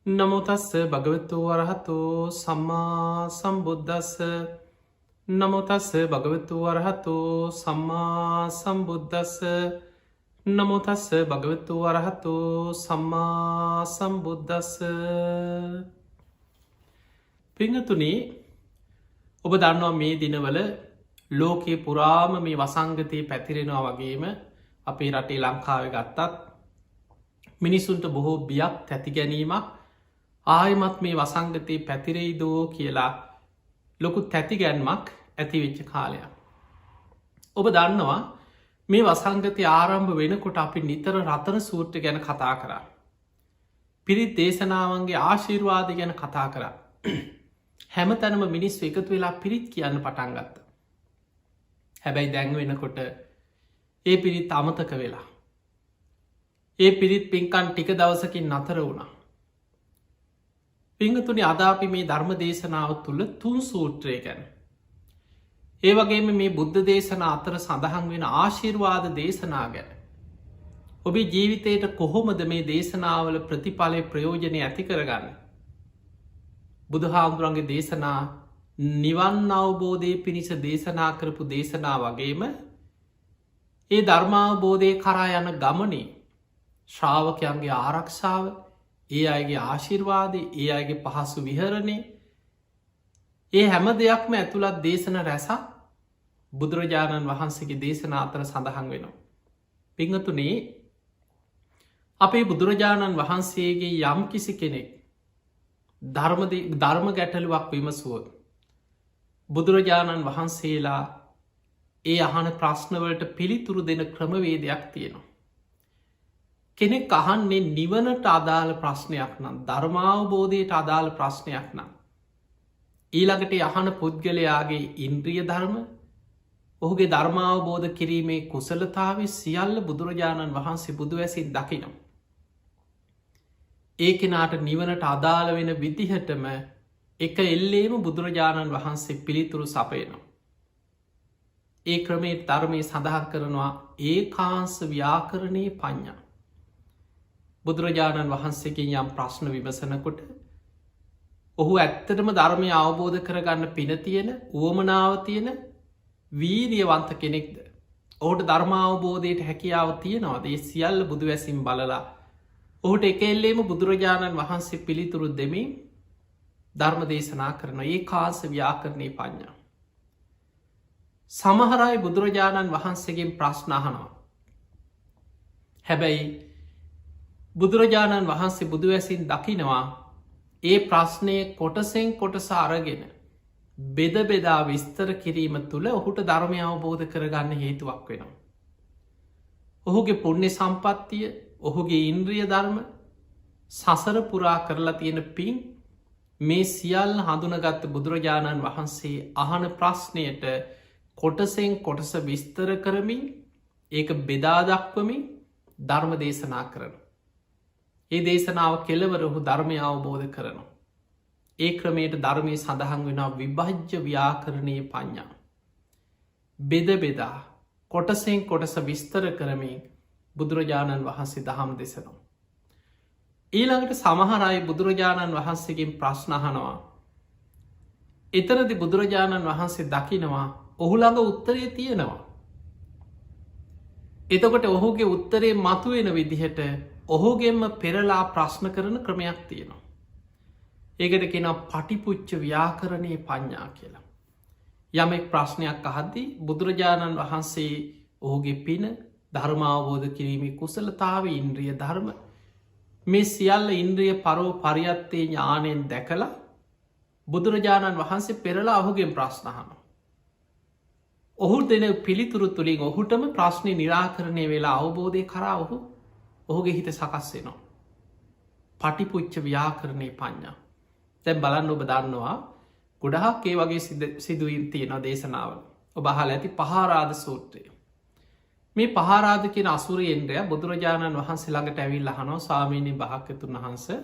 නමුතස්ස භගවතු වරහතු සම්මා සම්බුද්ධස්ස නමුතස්ස භගවතු වරහතු සම්මා සම්බුද්ධස්ස නමුතස්ස භගවතු වරහතු සම්මා සම්බුද්ධස්ස. පිංහතුනි, ඔබ දන්නවා මේ දිනවල ලෝකයේ පුරාම මේ වසංගතය පැතිරෙනවා වගේම අපේ රටේ ලංකාව ගත්තත් මිනිසුන්ට බොහෝ බියක් තැති ගැනීමක් ආයමත් මේ වසංගතය පැතිරෙයිදෝ කියලා ලොකු තැතිගැන්මක් ඇතිවෙච්ච කාලයක්. ඔබ දන්නවා මේ වසංගතය ආරම්භ වෙනකොට අපි නිතර රතන සූත්‍ර ගැන කතා කරා. පිරිත් දේශනාවන්ගේ ආශිර්වාද ගැන කතා කරා. හැම තැනම මිනිස් එකතු වෙලා පිරිත් කියන්න පටන් ගත්ත. හැබැයි දැන් වෙනකොට ඒ පිරිත් අමතක වෙලා. ඒ පිරිත් පින්කන් ටික දවසකින් නතර වුණා. පිංහතුනි, අදාපි මේ ධර්ම දේශනාව තුළ තුන් සූත්‍රය ගැන. ඒ වගේම මේ බුද්ධ දේශන අතර සඳහන් වෙන ආශිර්වාද දේශනා ගැන. ඔබේ ජීවිතයට කොහොමද මේ දේශනාවල ප්‍රතිඵලය ප්‍රයෝජනය ඇති කරගන්න. බුදුහාමුදුරන්ගේ දේශනා නිවන් අවබෝධය පිණිස දේශනා කරපු දේශනා වගේම ඒ ධර්මාවබෝධය කරා යන ගමනේ ශ්‍රාවකයන්ගේ ආරක්ෂාව, ඒ අයගේ ආශිර්වාදය, ඒ අයගේ පහසු විහරණය, ඒ හැම දෙයක්ම ඇතුළත් දේශන රැසක් බුදුරජාණන් වහන්සේගේ දේශනා අතර සඳහන් වෙනවා. පිංහතුනේ, අපේ බුදුරජාණන් වහන්සේගේ යම් කිසි කෙනෙක් ධර්ම ගැටලුවක් විමසුවොත් බුදුරජාණන් වහන්සේලා ඒ අහන ප්‍රශ්නවලට පිළිතුරු දෙන ක්‍රමවේදයක් තියෙනවා. කෙනෙක් අහන්නේ නිවනට අදාළ ප්‍රශ්නයක් නම්, ධර්මාවබෝධයට අදාළ ප්‍රශ්නයක් නම්, ඊළඟට අහන පුද්ගලයාගේ ඉන්ද්‍රිය ධර්ම, ඔහුගේ ධර්මාවබෝධ කිරීමේ කුසලතාව සියල්ල බුදුරජාණන් වහන්සේ බුදුවැසින් දකිනවා. ඒ කෙනාට නිවනට අදාළ වෙන විදිහටම එක එල්ලේම බුදුරජාණන් වහන්සේ පිළිතුරු සපයනවා. ඒ ක්‍රමේ ධර්මය සඳහන් කරනවා ඒකාංශ ව්‍යාකරණයේ පඤ්ඤා. බුදුරජාණන් වහන්සේගෙන් යම් ප්‍රශ්න විමසනකොට ඔහු ඇත්තටම ධර්මය අවබෝධ කරගන්න පින තියෙන, උවමනාව තියෙන වීරියවන්ත කෙනෙක්ද, ඔහුට ධර්මාවබෝධයට හැකියාව තියෙනවා, ඒ සියල්ල බුදුවැසින් බලලා ඔහුට එකෙල්ලේම බුදුරජාණන් වහන්සේ පිළිතුරු දෙමින් ධර්ම දේශනා කරන ඒකාංශ ව්‍යාකරණයේ පඤ්ඤා. සමහර අය බුදුරජාණන් වහන්සේගෙන් ප්‍රශ්න අහනවා. හැබැයි බුදුරජාණන් වහන්සේ බුදුවැසින් දකිනවා ඒ ප්‍රශ්නය කොටසෙන් කොටස අරගෙන බෙද බෙදා විස්තර කිරීම තුළ ඔහුට ධර්මය අවබෝධ කරගන්න හේතුවක් වෙනවා. ඔහුගේ පුණ්‍ය සම්පත්තිය, ඔහුගේ ඉන්ද්‍රිය ධර්ම, සසර පුරා කරලා තියෙන පින්, මේ සියල්ල හඳුනගත්ත බුදුරජාණන් වහන්සේ අහන ප්‍රශ්නයට කොටසෙන් කොටස විස්තර කරමින්, ඒක බෙදා දක්වමින් ධර්ම දේශනා කරන. ඒ දේශනාව කෙලවර ඔහු ධර්මය අවබෝධ කරනවා. ඒ ක්‍රමයට ධර්මය සඳහන් වෙන විභජ්‍ය ව්‍යාකරණයේ පඤ්ඤා. බෙද බෙදා කොටසෙන් කොටස විස්තර කරමින් බුදුරජාණන් වහන්සේ දහම් දෙසනවා. ඊළඟට සමහර අය බුදුරජාණන් වහන්සේගෙන් ප්‍රශ්න අහනවා. එතනදි බුදුරජාණන් වහන්සේ දකිනවා ඔහු ළඟ උත්තරේ තියෙනවා. එතකොට ඔහුගේ උත්තරේ මතුවෙන විදිහට ඔහුගෙන්ම පෙරලා ප්‍රශ්න කරන ක්‍රමයක් තියෙනවා. ඒකට කෙනා පටිපුච්ච ව්‍යාකරණයේ පඤ්ඤා කියලා. යමෙක් ප්‍රශ්නයක් අහද්දී බුදුරජාණන් වහන්සේ ඔහුගේ පින, ධර්මාවබෝධ කිරීමේ කුසලතාව, ඉන්ද්‍රිය ධර්ම, මේ සියල්ල ඉන්ද්‍රිය පරෝ පරියත්තේ ඥානයෙන් දැකලා බුදුරජාණන් වහන්සේ පෙරලා ඔහුගෙන් ප්‍රශ්න අහනවා. ඔහු දෙන පිළිතුරු තුළින් ඔහුටම ප්‍රශ්නය නිරාකරණය වෙලා අවබෝධය කරා ඔහුගේ හිත සකස් වෙනවා. පටිපුච්ච ව්‍යාකරණයේ පඤ්ඤා. දැන් බලන්න, ඔබ දන්නවා ගොඩාක් ඒ වගේ සිදුවීම් තියෙන දේශනාවල. ඔබ අහලා ඇති පහාරාද සූත්‍රය. මේ පහාරාද කියන අසුරේන්ද්‍රයා බුදුරජාණන් වහන්සේ ළඟට ඇවිල්ලා අහනවා, ස්වාමීනි භාග්‍යවතුන් වහන්සේ,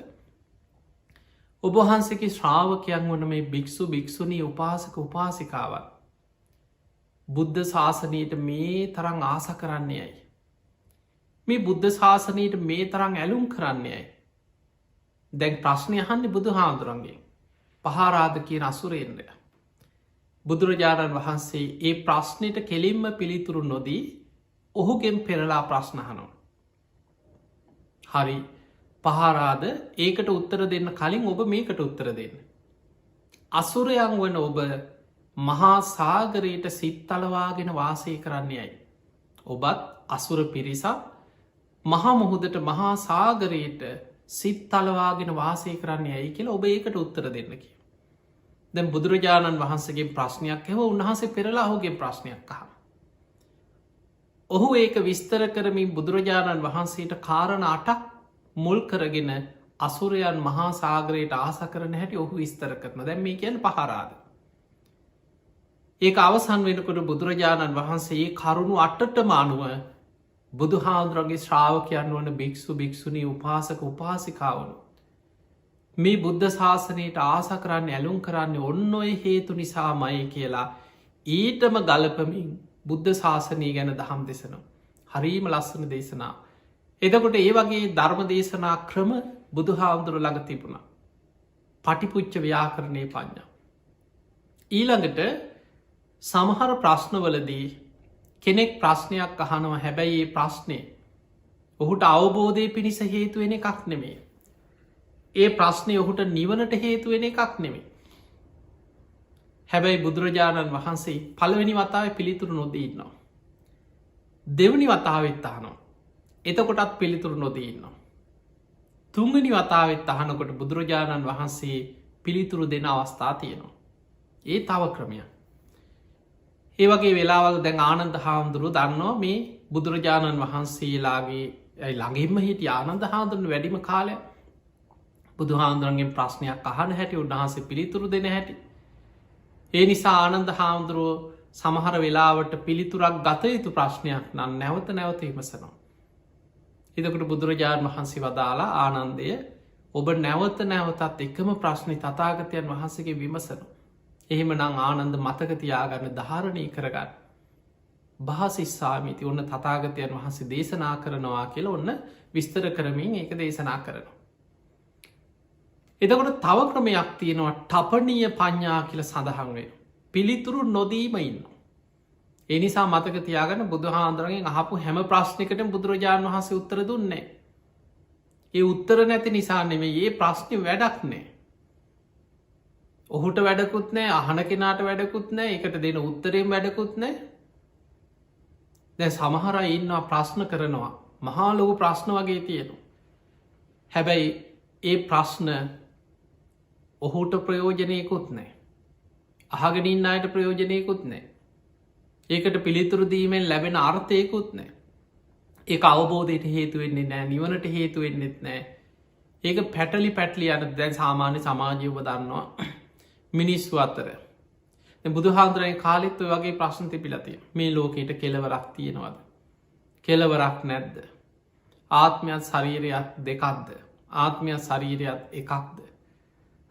ඔබ වහන්සේගේ ශ්‍රාවකයන් වන මේ භික්ෂු භික්ෂුණී උපාසක උපාසිකාවන් බුද්ධ ශාසනයට මේ තරම් ආස කරන්නේ ඇයි? මේ බුද්ධ ශාසනයට මේ තරම් ඇලුම් කරන්නේ ඇයි? දැන් ප්‍රශ්නය අහන්නේ බුදු හාමුදුරන්ගේ පහාරාද කියන අසුරේන්ද්‍රය. බුදුරජාණන් වහන්සේ ඒ ප්‍රශ්නයට කෙලින්ම පිළිතුරු නොදී ඔහුගෙන් පෙරලා ප්‍රශ්නහනෝ. හරි පහාරාද ඒකට උත්තර දෙන්න කලින් ඔබ මේකට උත්තර දෙන්න. අසුරයන් වන ඔබ මහා සාගරයට සිත්තලවාගෙන වාසය කරන්නේයයි. ඔබත් අසුර පිරිසක් මහමුහුදට මහා සාගරයට සිත්තලවාගෙන වාසය කරන්නේ ඇයි කියලා ඔබ ඒකට උත්තර දෙන්න කිය. දැන් බුදුරජාණන් වහන්සේගේ ප්‍රශ්නයක් හැව උන්වහන්සේ පෙරලා ඔහුගේ ප්‍රශ්නයක් අහම. ඔහු ඒක විස්තර කරමින් බුදුරජාණන් වහන්සේට කාරණ 8ක් මුල් කරගෙන අසුරයන් මහා සාගරයට ආස කරන හැටි ඔහු විස්තර කරන දැන් මේ කියන පහරාද. ඒක අවසන් වෙනකොට බුදුරජාණන් වහන්සේ කරුණු 8ටම අනුව බුදු හාමුදුරන්ගේ ශ්‍රාවකයන් වන භික්ෂු භික්ෂුණී උපාසක උපාසිකාවනු. මේ බුද්ධ ශාසනයට ආස කරන්න ඇලුම් කරන්නේ ඔන්න ඔය හේතු නිසා මයි කියලා ඊටම ගලපමින් බුද්ධ ශාසනය ගැන දහම් දෙසනවා. හරීම ලස්සන දේශනා. එදකොට ඒ වගේ ධර්ම දේශනා ක්‍රම බුදු හාමුදුර ළඟ තිබුණා. පටිපුච්ච ව්‍යාකරණය පඤ්ඤා. ඊළඟට සමහර ප්‍රශ්නවලදී කෙනෙක් ප්‍රශ්නයක් අහනවා හැබැයි ඒ ප්‍රශ්නය ඔහුට අවබෝධය පිණිස හේතුවෙන එකක් නෙමේ. ඒ ප්‍රශ්නය ඔහුට නිවනට හේතුවෙන එකක් නෙමේ. හැබැයි බුදුරජාණන් වහන්සේ පළවෙනි වතාව පිළිතුරු නොදීන්නවා. දෙවනි වතාවෙත් අහනවා. එතකොටත් පිළිතුරු නොදීන්නවා. තුන්ගනි වතාවෙත් අහනකොට බුදුරජාණන් වහන්සේ පිළිතුරු දෙන අවස්ථා තියෙනවා. ඒ තව ක්‍රමයක්. ඒ වගේ වෙලාවල් දැන් ආනන්ද හාමුදුරුව දන්නවා මේ බුදුරජාණන් වහන්සේලාගේ ළඟින්ම හිටිය ආනන්ද හාමුදුරුවෝ වැඩිම කාලයක් බුදු හාමුදුරන්ගෙන් ප්‍රශ්නයක් අහන හැටි උන්වහන්සේ පිළිතුරු දෙන හැටි. ඒ නිසා ආනන්ද හාමුදුරුවෝ සමහර වෙලාවට පිළිතුරක් ගත යුතු ප්‍රශ්නයක් නම් නැවත නැවත විමසනවා. එතකොට බුදුරජාණන් වහන්සේ වදාලා ආනන්දය ඔබ නැවත නැවතත් එකම ප්‍රශ්නය තථාගතයන් වහන්සේගේ විමසනවා. එහෙම නං ආනන්ද මතක තියාගන්න ධාරණය කරගන්න. භාසිස්සාමිති ඔන්න තථාගතයන් වහන්සේ දේශනා කරනවා කියලා ඔන්න විස්තර කරමින් ඒක දේශනා කරනවා. එතකොට තව ක්‍රමයක් තියෙනවා ටපනීය පඤ්ඤා කියලා සඳහන් වෙන. පිළිතුරු නොදීම ඉන්නවා. ඒ නිසා මතක තියාගන්න බුදුහාමුදුරන්ගෙන් අහපු හැම ප්‍රශ්නයකටම බුදුරජාණන් වහන්සේ උත්තර දුන්නේ. ඒ උත්තර නැති නිසා නෙමෙයි මේ ප්‍රශ්නේ වැඩක් නෑ. ඔහුට වැඩකුත් නෑ අහන කෙනාට වැඩකුත් නෑ ඒකට දෙන උත්තරයෙන් වැඩකුත් නෑ. දැන් සමහර අය ඉන්නවා ප්‍රශ්න කරනවා මහා ලොකු ප්‍රශ්න වගේ තියෙනවා. හැබැයි ඒ ප්‍රශ්න ඔහුට ප්‍රයෝජනයකුත් නෑ. අහගෙන ඉන්න අයට ප්‍රයෝජනයකුත් නෑ. ඒකට පිළිතුරු දීමෙන් ලැබෙන අර්ථයකුත් නෑ. ඒක අවබෝධයට හේතු වෙන්නේ නෑ නිවනට හේතු වෙන්නෙත් නෑ. ඒක පැටලි පැටලි අර දැන් සාමාන්‍ය සමාජයව දන්නවා මිනිස්සු අතර. බුදුහාමුදුරන්ගේ කාලෙත් ඔය වගේ ප්‍රශ්න තිබිලා තියෙනවා. මේ ලෝකෙට කෙලවරක් තියෙනවද? කෙලවරක් නැද්ද? ආත්මයත් ශරීරයත් දෙකක්ද? ආත්මයත් ශරීරයත් එකක්ද?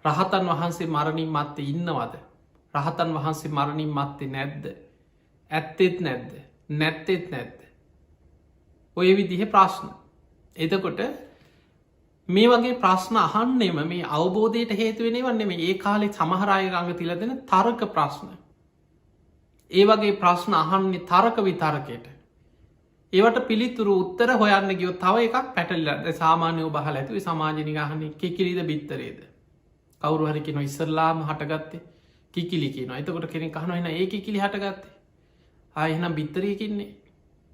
රහතන් වහන්සේ මරණින් මත්තේ ඉන්නවද? රහතන් වහන්සේ මරණින් මත්තේ නැද්ද? ඇත්තෙත් නැද්ද? නැත්තෙත් නැද්ද? ඔය විදිහේ ප්‍රශ්න. එතකොට මේ වගේ ප්‍රශ්න අහන්නෙම මේ අවබෝධයට හේතුවෙන වන්නේ මේ ඒ කාලේ සමහර අය ළඟ තියලා දෙන තර්ක ප්‍රශ්න. ඒ වගේ ප්‍රශ්න අහන්නේ තර්ක විතර්කයට. ඒවට පිළිතුරු උත්තර හොයන්න ගියොත් තව එකක් පැටලලා. සාමාන්‍යව බහලා ඇතුයි සමාජෙ නිකන් අහන්නේ කිකිලිද බිත්තරේද? කවුරු හරි කියනවා ඉස්සල්ලාම හටගත්තේ කිකිලි කියනවා. එතකොට කෙනෙක් අහනවා එහෙනම් ඒ කිකිලි හටගත්තේ? එහෙනම් බිත්තරේ කින්නේ.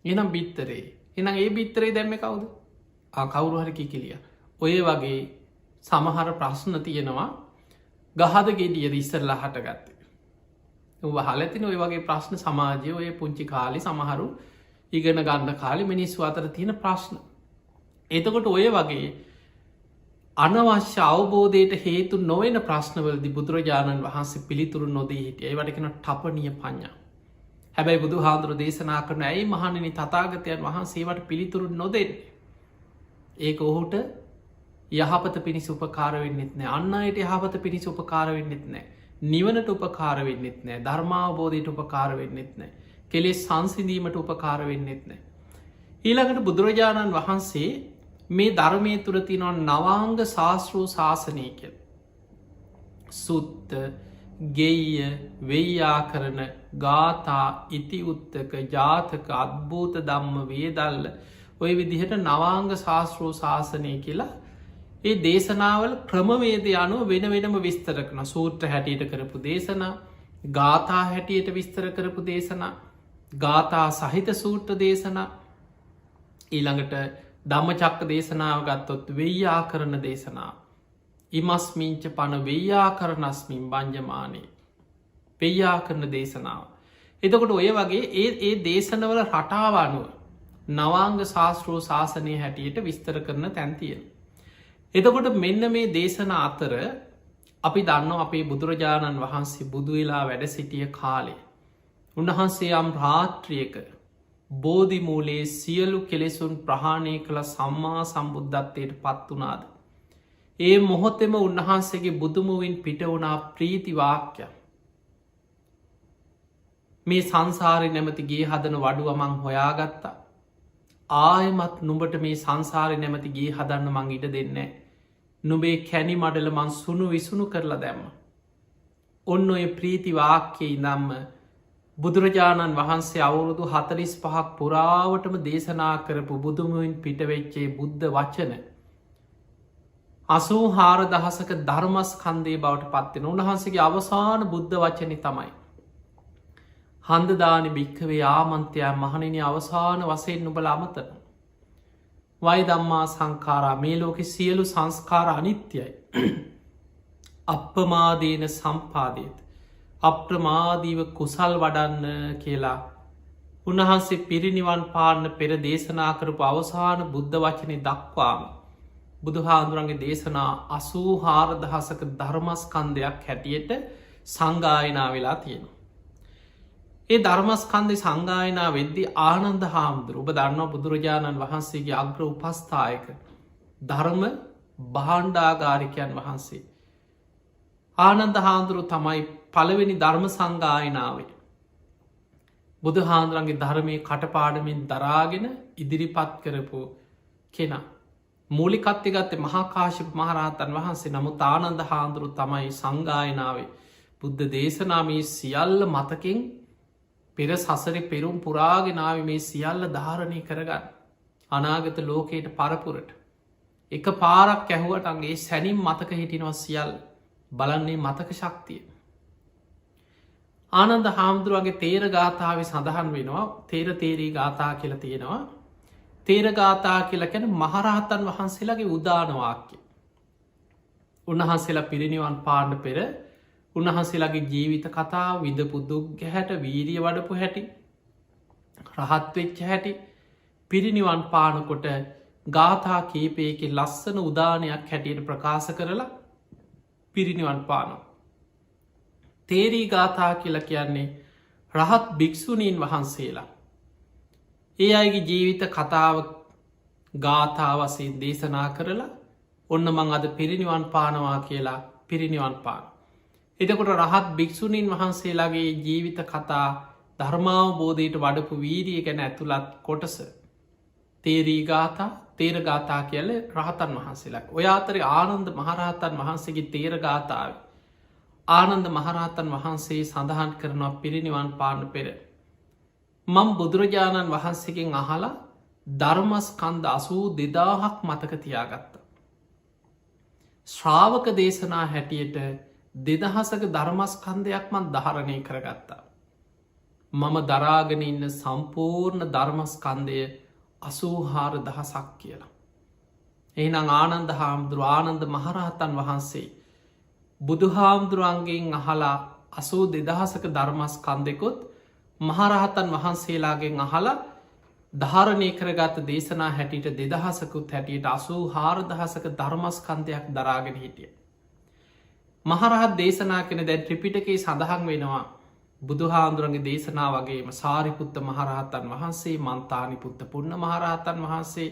එහෙනම් බිත්තරේ. එහෙනම් ඒ බිත්තරේ දැම්මේ කවුද? කවුරු හරි කිකිලියා. ඔය වගේ සමහර ප්‍රශ්න තියෙනවා ගහද ගෙඩියද ඉස්සරලා හටගත්තේ. වහලා තින ඔය වගේ ප්‍රශ්න සමාජයේ ඔය පුංචි කාලේ සමහරු ඉගෙන ගන්න කාලේ මිනිස්සු අතර තියෙන ප්‍රශ්න. එතකොට ඔය වගේ අනවශ්‍ය අවබෝධයට හේතු නොවන ප්‍රශ්නවලදී බුදුරජාණන් වහන්සේ පිළිතුරු නොදී හිටියේ. ඒවට කියන ටපනීය පඤ්ඤා. හැබැයි බුදුහාඳුර දේශනා කරන ඇයි මහණෙනි තථාගතයන් වහන්සේවට පිළිතුරු නොදෙන්නේ? ඒක ඔහුට යහපත පිණිස උපකාර වෙන්නෙත් නෑ. අන් අයට යහපත පිණිස උපකාර වෙන්නෙත් නෑ. නිවනට උපකාර වෙන්නෙත් නෑ. ධර්මාවබෝධයට උපකාර වෙන්නෙත් නෑ. කෙලෙස් සංසිඳීමට උපකාර වෙන්නෙත් නෑ. ඊළඟට බුදුරජාණන් වහන්සේ මේ ධර්මය තුළ තිනවා නවාංග ශාස්ත්‍රූ ශාසනය කියල. සුත්ත ගෙය වෙய்යා කරන ගාථා ඉති උත්තක ජාතක අත්භූත දම්ම වේදල්ල ඔය විදිහට නවාංග ශාස්ත්‍රූ ශාසනය කියලා ඒ දේශනාවල ක්‍රමවේද අනුව වෙන වෙනම විස්තර කන සූත්‍ර හැටියට කරපු දේශනා ගාථා හැටියට විස්තර කරපු දේශනා ගාථා සහිත සූට්‍ර දේශනා ඊළඟට ධම්මචක්ක දේශනාව ගත්තොත් වෙய்යා කරන දේශනා ඉමස්මිංච පන වෙய்යා කරනස්මින් බංජමානය වෙய்යා කරන දේශනාව. එතකොට ඔය වගේ ඒ දේශනවල රටාවනුව නවාංග ශාස්ත්‍රූ ශාසනය හැටියට විස්තර කරන තැන්තියෙන්. එතකොට මෙන්න මේ දේශන අතර අපි දන්න අපේ බුදුරජාණන් වහන්සේ බුදුවෙලා වැඩ සිටිය කාලේ. උන්වහන්සේ යම් රාත්‍රියක බෝධිමූලයේ සියලු කෙලෙසුන් ප්‍රහාණය කළ සම්මා සම්බුද්ධත්වයට පත් වනාද. ඒ මොහොතෙම උන්වහන්සේගේ බුදුමුවින් පිට වුණා ප්‍රීතිවාක්‍ය. මේ සංසාරය නැමතිගේ හදන වඩුවමං හොයාගත්තා. ආයමත් නුඹට මේ සංසාරය නැමතිගේ හදන්න මං ඉඩ දෙන්නේ. නුබේ කැනි මඩල මං සුණු විසුණු කරලා දැම්ම. ඔන්න ඔය ප්‍රීතිවාක්‍යයි නම්ම බුදුරජාණන් වහන්සේ අවුරුදු 45ක් පුරාවටම දේශනා කරපු බුදුමුවින් පිටවෙච්චේ බුද්ධ වචන. 84,000ක ධර්මස්කන්දය බවට පත්වෙන උන්වහන්සේගේ අවසාන බුද්ධ වචනය තමයි. හන්දදානි භික්කවේ ආමන්තයා මහණනි අවසාන වසයෙන් නුබල අමතන. වයි දම්මා සංකාරා මේ ලෝක සියලු සංස්කාර අනිත්‍යයි. අප්‍රමාදීන සම්පාදීත. අප්‍රමාදීව කුසල් වඩන්න කියලා උන්වහන්සේ පිරිනිවන් පාන්න පෙර දේශනා කරපු අවසාන බුද්ධ වචනය දක්වාම බුදුහාදුරන්ගේ දේශනා 84,000ක ධර්මස්කන්ධයක් හැටියට සංගායනා වෙලා තියෙනවා. ඒ ධර්මස්කන්ධ සංගායනා වෙද්දි ආනන්ද හාමුදුර ඔබ දන්නවා බුදුරජාණන් වහන්සේගේ අග්‍ර උපස්ථායක ධර්ම භාණ්ඩාගාරිකයන් වහන්සේ. ආනන්ද හාමුදුරු තමයි පළවෙනි ධර්ම සංගායනාවේ. බුදු හාන්දුරන්ගේ ධර්මය කටපාඩමින් දරාගෙන ඉදිරිපත් කරපු කෙනා. මූලිකත්්‍ය ගත්තේ මහාකාශිප මහරහතන් වහන්සේ නමුත් ආනන්ද හාන්දුරු තමයි සංගායනාවේ බුද්ධ දේශනාමී සියල්ල මතකින් පෙර සසරි පෙරුම් පුරාගෙනාව මේ සියල්ල ධාරණය කරගන්න අනාගත ලෝකයට පරපුරට එක පාරක් ඇහුවටන්ගේ සැනින් මතක හිටිනවා සියල් බලන්නේ මතක ශක්තිය. ආනන්ද හාමුදුරුවගේ තේර ගාථාව සඳහන් වෙනවා තේර තේරී ගාථා කියල තියෙනවා තේර ගාථා කියලකැන මහරහතන් වහන්සේලාගේ උදානවාක්‍ය. උන්වහන්සේලා පිරිනිවන් පාණ්ඩ පෙර උන්වහන්සේලාගේ ජීවිත කතා විදපු දුක් ගැහැට වීරිය වඩපු හැටි රහත්වෙච්ච හැටි පිරිනිවන් පානකොට ගාථා කීපයක ලස්සන උදානයක් හැටියට ප්‍රකාශ කරලා පිරිනිවන් පානවා. තේරී ගාථා කියලා කියන්නේ රහත් භික්‍ෂුණීන් වහන්සේලා. ඒ අයගේ ජීවිත කතාව ගාථාවසයෙන් දේශනා කරලා ඔන්න මං අද පිරිනිවන් පානවා කියලා පිරිනිවන් පාන. එතකොට රහත් භික්‍ෂුණීන් වහන්සේලාගේ ජීවිත කතා ධර්මාවබෝධයට වඩපු වීරිය ගැන ඇතුළත් කොටස. තේරී ගාථා තේර ගාථා කියල රහතන් වහන්සේලා. ඔය අතරේ ආනන්ද මහරහතන් වහන්සේගේ තේර ගාථාව. ආනන්ද මහරහතන් වහන්සේ සඳහන් කරනවා පිරිනිවන් පාන්න පෙර. මං බුදුරජාණන් වහන්සේගෙන් අහලා ධර්මස්කන්ධ 82,000ක් මතක තියාගත්ත. ශ්‍රාවක දේශනා හැටියට 2,000ක ධර්මස්කන්ධයක් මන් ධාරණය කරගත්තා. මම දරාගෙන ඉන්න සම්පූර්ණ ධර්මස්කන්ධය 84,000ක් කියලා. එහිනම් ආනන්ද හාමුදුරු ආනන්ද මහරහතන් වහන්සේ බුදුහාමුදුරුවන්ගෙන් අහලා 82,000ක ධර්මස්කන්ධෙකුත් මහරහතන් වහන්සේලාගෙන් අහලා ධාරණය කරගත දේශනා හැටියට 2,000කුත් හැටියට 84,000ක ධර්මස්කන්ධයක් දරාගෙන හිටිය. මහරහත් දේශනා කෙන දැන් ත්‍රිපිටකේ සඳහන් වෙනවා බුදුහාමුදුරන්ගේ දේශනා වගේම සාරිපුත්ත මහරහතන් වහන්සේ මන්තානිපුත්ත පුන්න මහරහතන් වහන්සේ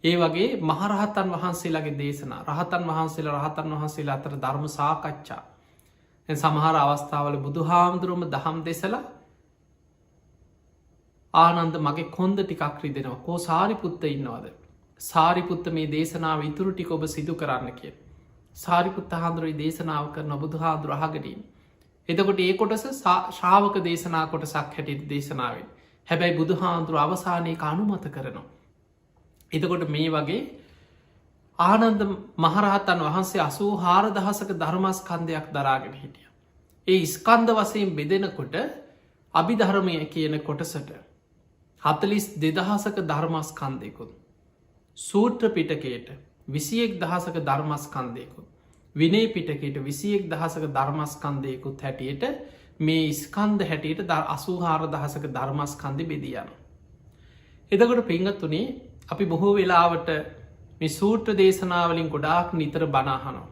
ඒ වගේ මහරහතන් වහන්සේලාගේ දේශනා රහතන් වහන්සේලා රහතන් වහන්සේලා අතර ධර්ම සාකච්ඡා සමහර අවස්ථාවල බුදුහාමුදුරුවම දහම් දෙසලා ආනන්ද මගේ කොන්ද ටිකක් රිදෙනවා කෝ සාරිපුත්ත ඉන්නවද සාරිපුත්ත මේ දේශනාව ඉතුරු ටික ඔබ සිදු කරන්න කිය. සාරිපුත්ත හාදුරුවයි දේශනාව කරන බුදු හාදුර අහගඩීම. එතකොට ඒ කොටස ශ්‍රාවක දේශනා කොටසක් හැටියට දේශනාවෙන්. හැබැයි බුදු හාදුර අවසානයක අනුමත කරනවා. එතකොට මේ වගේ ආනන්ද මහරහතන් වහන්සේ 84,000ක ධර්මස්කන්ධයක් දරාගෙන හිටිය. ඒ ස්කන්ධ වශයෙන් බෙදෙනකොට අභිධර්මය කියන කොටසට 42,000ක ධර්මස්කන්ධයකුත් සූත්‍ර පිටකයට 21,000ක ධර්මස්කන්ධයකුත් විනය පිටකයට 21,000ක ධර්මස්කන්ධයකුත් හැටියට මේ ස්කන්ධ හැටියට 84,000ක ධර්මස්කන්ධ බෙදියන. එතකොට පිංගත්තුනේ අපි බොහෝ වෙලාවට මේ සූත්‍ර දේශනාවලින් ගොඩාක් නිතර බනාහනවා.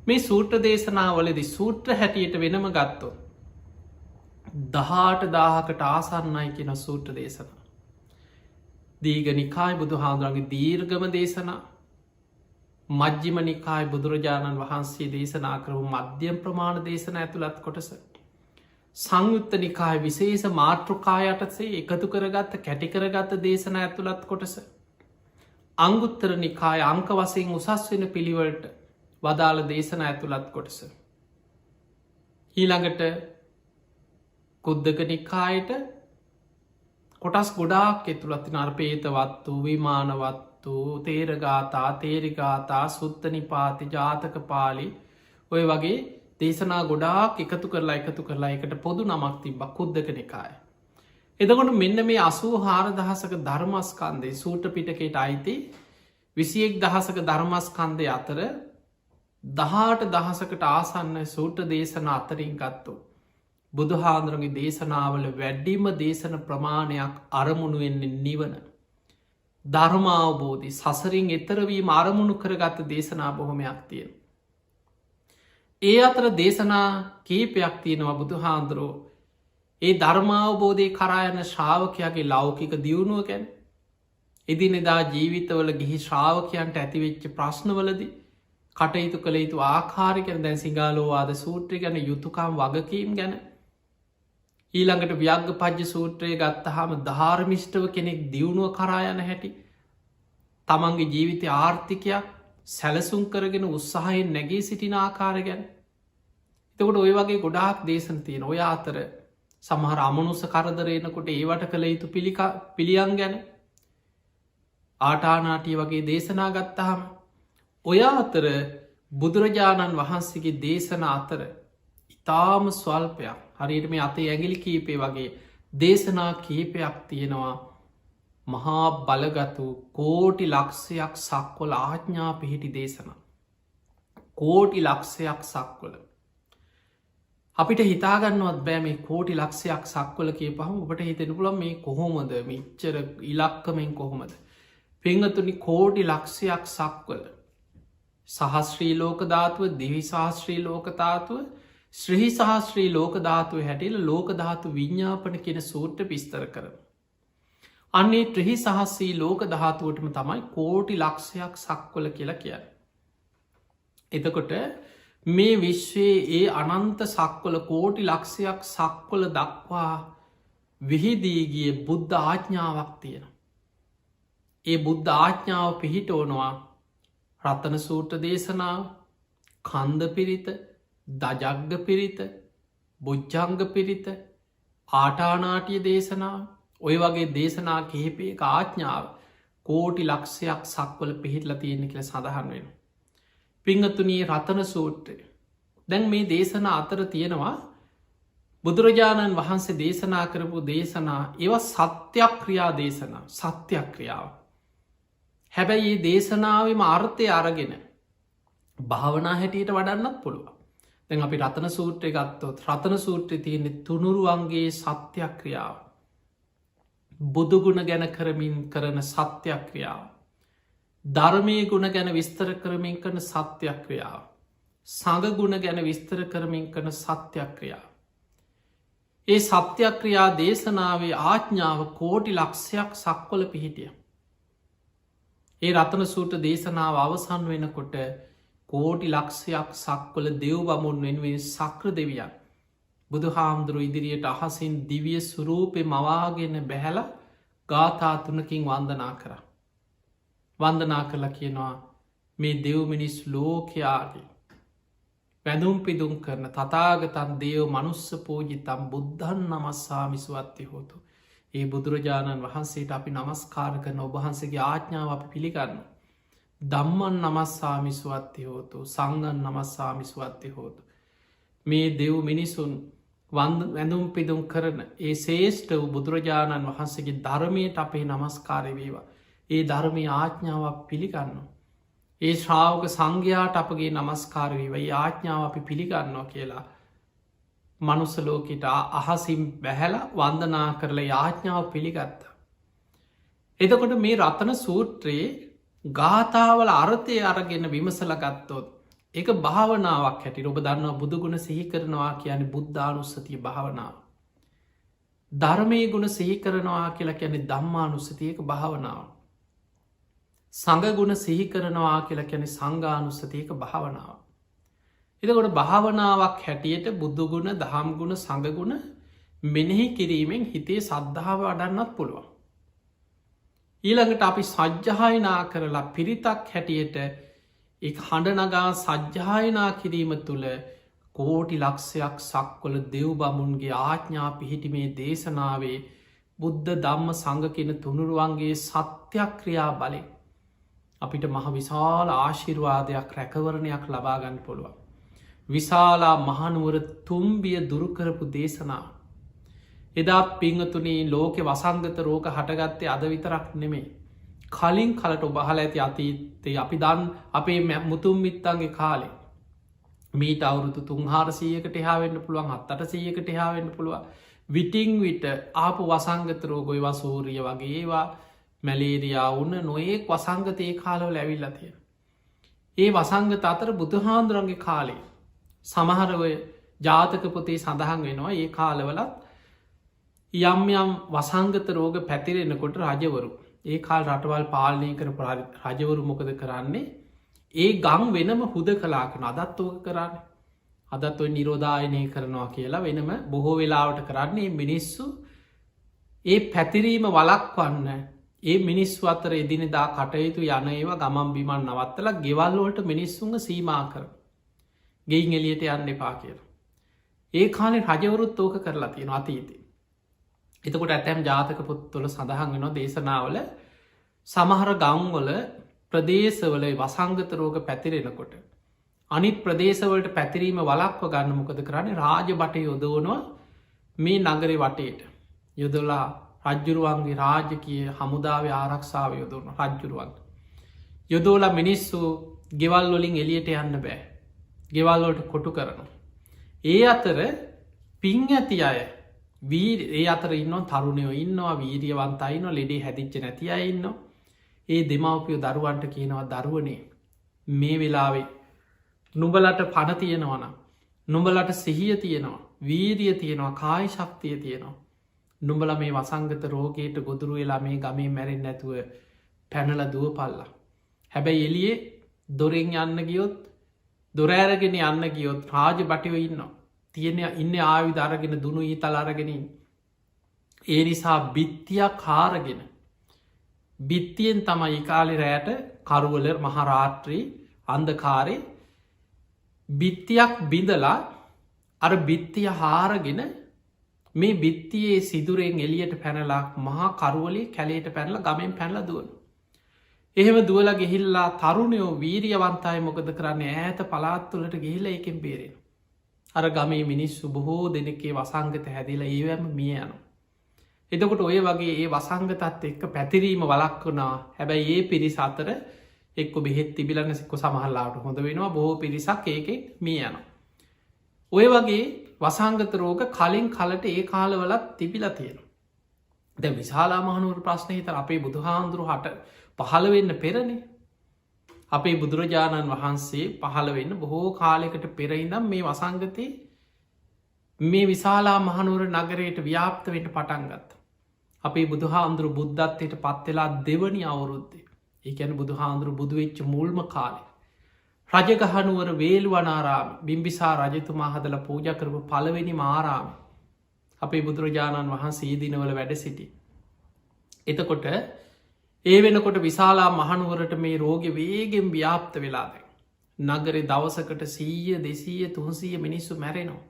මේ සූත්‍ර දේශනාවලදි සූත්‍ර හැටියට වෙනම ගත්තොත් 18,000කට ආසන්නයි කියෙන සූත්‍ර දේශනා. දීග නිකායි බුදු හාදුරන්ගේ දීර්ගම දේශනා මජ්ජිම නිකායි බුදුරජාණන් වහන්සේ දේශනා කරපු මධ්‍යම් ප්‍රමාණ දේශන ඇතුළත් කොටස. සංයුත්ත නිකාය විශේෂ මාතෘකායටසේ එකතු කරගත්ත කැටිකරගත්ත දේශන ඇතුළත් කොටස. අංගුත්තර නිකාය අංක වසයෙන් උසස් වෙන පිළිවලට වදාළ දේශන ඇතුළත් කොටස. ඊළඟට කුද්දක නිකායට කොටස් ගොඩාක් එතුළත්ති නර්පේතවත්තු විමානවත්තු තේරගාතා තේරිගාතා සුත්ත නිපාති ජාතක පාලි ඔය වගේ දේශනා ගොඩාක් එකතු කරලා එකට පොදු නමක් තිබ කුද්දක නිකාය. එදකොට මෙන්න මේ 84,000ක ධර්මස්කන්දේ සූට පිටකේට අයිති 21,000ක ධර්මස්කන්දය අතර 18,000කට ආසන්න සූට දේශන අතරින් ගත්තු. බුදුහාන්දුරගේ දේශනාවල වැඩ්ඩිම දේශන ප්‍රමාණයක් අරමුණු වෙන්නේ නිවන. ධර්මාවබෝධි සසරින් එතරවීම අරමුණු කරගත්ත දේශනා බොහොමයක් තියෙන. ඒ අතර දේශනා කීපයක් තියෙනවා බුදුහාන්දුරෝ ඒ ධර්මාවබෝධය කරායන ශ්‍රාවකයාගේ ලෞකික දියුණුව ගැන එදිනෙදා ජීවිතවල ගිහි ශ්‍රාවකයන්ට ඇතිවෙච්ච ප්‍රශ්නවලදි කටයුතු කළ යුතු ආකාරිකන දැන් සිංහලෝවාද සූත්‍රය ගැන යුතුකම් වගකීම් ගැන ඊළඟට ව්‍යග්ග පජ්්‍ය සූත්‍රය ගත්තහම ධාර්මිෂ්ටව කෙනෙක් දියුණුව කරායන හැටි තමන්ගේ ජීවිත ආර්ථිකයක් සැලසුම් කරගෙන උත්සාහයෙන් නැගේ සිටින ආකාර ගැන. එතකොට ඔය වගේ ගොඩාක් දේශන තියෙන ඔය අතර සමහර අමනුස කරදරයනකොට ඒවට කළ යුතු පිළියන් ගැන ආටානාටිය වගේ දේශනා ගත්තහම ඔය අතර බුදුරජාණන් වහන්සේගේ දේශන අතර ඉතාම ස්වල්පයක් හරියට මේ අතේ ඇගිලි කීපේ වගේ දේශනා කීපයක් තියෙනවා මහා බලගතු කෝටි ලක්ෂයක් සක්වල ආඥා පිහිටි දේශන. කෝටි ලක්ෂයක් සක්වල. අපිට හිතාගන්නවත් බෑ මේ කෝටි ලක්ෂයක් සක්වල කිය පහම ඔබට හිතෙන පුළන් මේ කොහොමද මිච්චර ඉලක්කමෙන් කොහොමද. පෙංගතුනි කෝටි ලක්ෂයක් සක්වල. සහස්ශ්‍රී ලෝක ධාතුව දිවිශාස්ත්‍රී ලෝකධාතුව ශ්‍රහි සහස්ශ්‍රී ලෝක ධාතුව හැටිල ලෝක ධාතු විඤ්ඥාපන කෙන සූට්‍ර පිස්තර කරන. අන්නේ ත්‍රහි සහස්සී ලෝක ධාතුවටම තමයි කෝටි ලක්ෂයක් සක්වල කියලා කියන්න. එතකොට මේ විශ්වයේ ඒ අනන්ත සක්වල කෝටි ලක්ෂයක් සක්වල දක්වා විහිදීගිය බුද්ධ ආඥාවක් තියෙන. ඒ බුද්ධ ආඥාව පිහිට ඕනවා රත්තන සූට දේශනාව කන්ද පිරිත දජග්ග පිරිත බොජ්ජංග පිරිත ආටානාටිය දේශනාව ඔය වගේ දේශනා කිහිපේ ආඥාව කෝටි ලක්ෂයක් සක්වල පිහිටල තියෙන කියල සඳහන් වෙන. පිංගතුනී රතන සූට්‍රය දැන් මේ දේශන අතර තියෙනවා බුදුරජාණන් වහන්සේ දේශනා කරපු දේශනා ඒව සත්‍යයක් ක්‍රියා දේශනා සත්‍යයක් ක්‍රියාව. හැබැයි ඒ දේශනාවම අර්ථය අරගෙන භාවනා හැටියට වඩන්නත් පුළුව. දැන් අපි රතන සූත්‍රය ගත්තොත් රතන සූත්‍රය තියෙන්නේ තුනුරුවන්ගේ සත්‍යයක් ක්‍රියාව. බුදුගුණ ගැන කරමින් කරන සත්‍යයක් ක්‍රියාව. ධර්මය ගුණ ගැන විස්තර කරමින් කරන සත්‍යයක් ක්‍රියාව. සඟගුණ ගැන විස්තර කරමින් කරන සත්‍යයක් ක්‍රියාව. ඒ සත්‍යක්‍රියා දේශනාවේ ආඥාව කෝටි ලක්ෂයක් සක්වල පිහිටිය. ඒ රතන සූට දේශනාව අවසන් වෙනකොට කෝටි ලක්ෂයක් සක්වල දෙව් බමුන් වෙනුවෙන් සක්‍ර දෙවියන් බුදු හාමුදුරු ඉදිරියට අහසින් දිවිය සුරූපය මවාගෙන බැහැල ගාථාතුනකින් වන්දනා කර. වන්දනා කරලා කියනවා මේ දෙව් මිනිස් ලෝකයාගේ වැඳුම් පිදුම් කරන තථාගතයන් දේව මනුස්ස පූජිතම් බුද්ධන් නමස්සාමිසුවත්ති හෝතු. ඒ බුදුරජාණන් වහන්සේට අපි නමස්කාර කරන ඔබහන්සේගේ ආඥාව අපි පිළිගන්න. ධම්මන් නමස්සාමිසුවත්ති හෝතු සංඝන් නමස්සාමිසුවත්ති හෝතු. මේ දෙව් මිනිසුන් වැඳුම් පිදුම් කරන ඒ ශේෂ්ඨ වූ බුදුරජාණන් වහන්සේගේ ධර්මයට අපේ නමස්කාරය වේවා. ඒ ධර්මය ආඥාව පිළිගන්න. ඒ ශ්‍රාවක සංඝයාට අපගේ නමස්කාර වේවා. ඒ ආඥාව අපි පිළිගන්නවා කියලා මනුස්ස ලෝකෙට අහසින් බැහැලා වන්දනා කරලා යාඥාව පිළිගත්ත. එතකොට මේ රතන සූත්‍රයේ ගාථාවල අර්ථය අරගෙන විමසල ගත්තොත් ඒක භාවනාවක් හැටි ඔබ දන්නවා බුදුගුණ සිහි කරනවා කියන බුද්ධානුස්සතිය භාවනාව. ධර්මය ගුණ සිහි කරනවා කියලා කියන්නේ ධම්මානුස්සතියක භාවනාව. සංඝගුණ සිහි කරනවා කියලා කියන්නේ සංඝානුස්සතියක භාවනාව. එතකොට භාවනාවක් හැටියට බුදුගුණ දහම්ගුණ සඟගුණ මෙනෙහි කිරීමෙන් හිතේ සද්ධාව අඩන්නත් පුළුවන්. ඊළඟට අපි සජ්්‍යහයනා කරලා පිරිතක් හැටියට එක් හඬනගා සජ්්‍යායනා කිරීම තුළ කෝටි ලක්ෂයක් සක්වල දෙව් බමුන්ගේ ආඥා පිහිටිමේ දේශනාවේ බුද්ධ ධම්ම සංඝ කියන තුනුරුවන්ගේ සත්‍යක්‍රියා බලෙන් අපිට මහ විශාල ආශිර්වාදයක් රැකවරණයක් ලබාගන්න පුළුවන්. විශාලා මහනුවර තුම්බිය දුරුකරපු දේශනා. එදා පිංහතුනී ලෝකෙ වසංගත රෝක හටගත්තේ අද විතරක් නෙමේ. කලින් කලට ඔබහල ඇති අතීතේ අපි දන් අපේ මුතුම් මිත්තන්ගේ කාලේ මීට අවුරුදු 300කට එහාවෙන්න පුළුවන් 700කට එහාවෙන්න පුළුවන් විටිං විට ආපු වසංගත රෝගොයි වසූරිය වගේ ඒවා මැලේරියා උන්න නොයෙක් වසංගතයේ කාලවල ඇවිල්ලා තියෙන. ඒ වසංගත අතර බුදුහාන්දුරන්ගේ කාලේ සමහරව ජාතක පොතේ සඳහන් වෙනවා ඒ කාලවලත් යම් යම් වසංගත රෝග පැතිරෙනකොට රජවරු ඒ කාල් රටවල් පාලනය කර රජවරු මොකද කරන්නේ ඒ ගං වෙනම හුද කලාකන අදත් ඕක කරන්න අදත් ඔය නිරෝධායනය කරනවා කියලා වෙනම බොහෝ වෙලාවට කරන්නේ මිනිස්සු ඒ පැතිරීම වලක්වන්න ඒ මිනිස්සු අතර එදිනෙදා කටයුතු යන ඒවා ගමන් බිමන් නවත්තල ගෙවල්ලෝට මිනිස්සුන්ග සීමා කර ගෙයින් එලියට යන්න එපා කියලා. ඒ කාලේ රජවරුත් ඕක කරලා තියෙන අතීතේ. එතකොට ඇතැම් ජාතක පොත්වල සඳහන් වෙනවා දේශනාවල සමහර ගංවල ප්‍රදේශවල වසංගත රෝග පැතිරෙනකොට අනිත් ප්‍රදේශවලට පැතිරීම වලක්ව ගන්න මොකද කරන්නේ රාජ බටය යොදවනවා මේ නගරේ වටේට යොදලා රජ්ජුරුවන්ගේ රාජකය හමුදාව ආරක්ෂාව යොදවන රජ්ජුරුවන් යොදෝලා මිනිස්සු ගෙවල් වලින් එලියට යන්න බෑ ගෙවල්ලෝට කොටු කරනවා. ඒ අතර පින් ඇති අය ඒ අතර ඉන්න තරුණයෝ ඉන්නවා වීරියවන්තයින ලෙඩේ හැදිච්ච නැති අය ඉන්න ඒ දෙමවපියෝ දරුවන්ට කියනවා දරුවනේ මේ වෙලාවේ නුඹලට පණ තියෙනවන නුඹලට සිහිය තියෙනවා වීරිය තියෙනවා කායි ශක්තිය තියෙනවා නුඹල මේ වසංගත රෝගයට ගොදුරු වෙලා මේ ගමේ මැරෙන් නැතුව පැනල දුව පල්ලා. හැබැයි එලියේ දොරෙන් යන්න ගියොත් දොරෑරගෙන යන්න ගියොත් රාජ බටිව ඉන්නවා තියෙන ඉන්න ආවි දරගෙන දුනු ඊ තලාරගෙනින් ඒ නිසා බිත්තියක් කාරගෙන බිත්තියෙන් තමයි කාලි රෑට කරුවල මහරාත්‍රී අන්දකාරය බිත්තියක් බිඳලා අර බිත්තිය හාරගෙන මේ බිත්තියේ සිදුරෙන් එලියට පැනලා මහා කරුවලේ කැලේට පැනල ගමෙන් පැනල දුවන. එහෙම දුවල ගෙහිල්ලා තරුණයෝ වීරියවන්තය මොකද කරන්න ඈත පලාත්තුලට ගිහිල එකෙන් බේරෙන. අර ගමේ මිනිස්සු බොහෝ දෙනෙකේ වසංගත හැදිලා ඒවැම මිය යනු. එතකොට ඔය වගේ ඒ වසංගතත් එක්ක පැතිරීම වලක් වුණා හැබැයි ඒ පිරිස අතර එක්ක බෙහෙත් තිබිලන්න සික්කො සමහල්ලාට හොඳ වෙනවා බොහෝ පිරිසක් ඒකෙක් මිය යන. ඔය වගේ වසංගත රෝග කලින් කලට ඒ කාලවලත් තිබිලා තියෙන. ද විශාලා මහනුවර ප්‍රශ්නය හිතර අපේ බුදුහාන්දුරු හට පහළ වෙන්න පෙරණි. අපේ බුදුරජාණන් වහන්සේ පහළ වෙන්න බොහෝ කාලෙකට පෙරයිදම් මේ වසංගතය මේ විශාලා මහනුවර නගරයට ව්‍යාප්ත වෙන්න පටන්ගත්. අපේ බුදුහාන්දුරු බුද්ධත්වයට පත්වෙලා දෙවනි අවුරුද්දේ ඒකැන බුදුහාන්දුරු බුදුවෙච්ච මුල්ම කාලෙ. රජගහනුවර වේල්වනාරාම බිම්බිසා රජතුමා හදල පූජ කරපු පළවෙනි මාරාම අපේ බුදුරජාණන් වහන්සේ දිනවල වැඩ සිටි. එතකොට ඒ වෙනකොට විශාලා මහනුවරට මේ රෝග වේගෙන් ව්‍යාප්ත වෙලාද. නගරේ දවසකට 100 200 300 මිනිස්සු මැරෙනවා.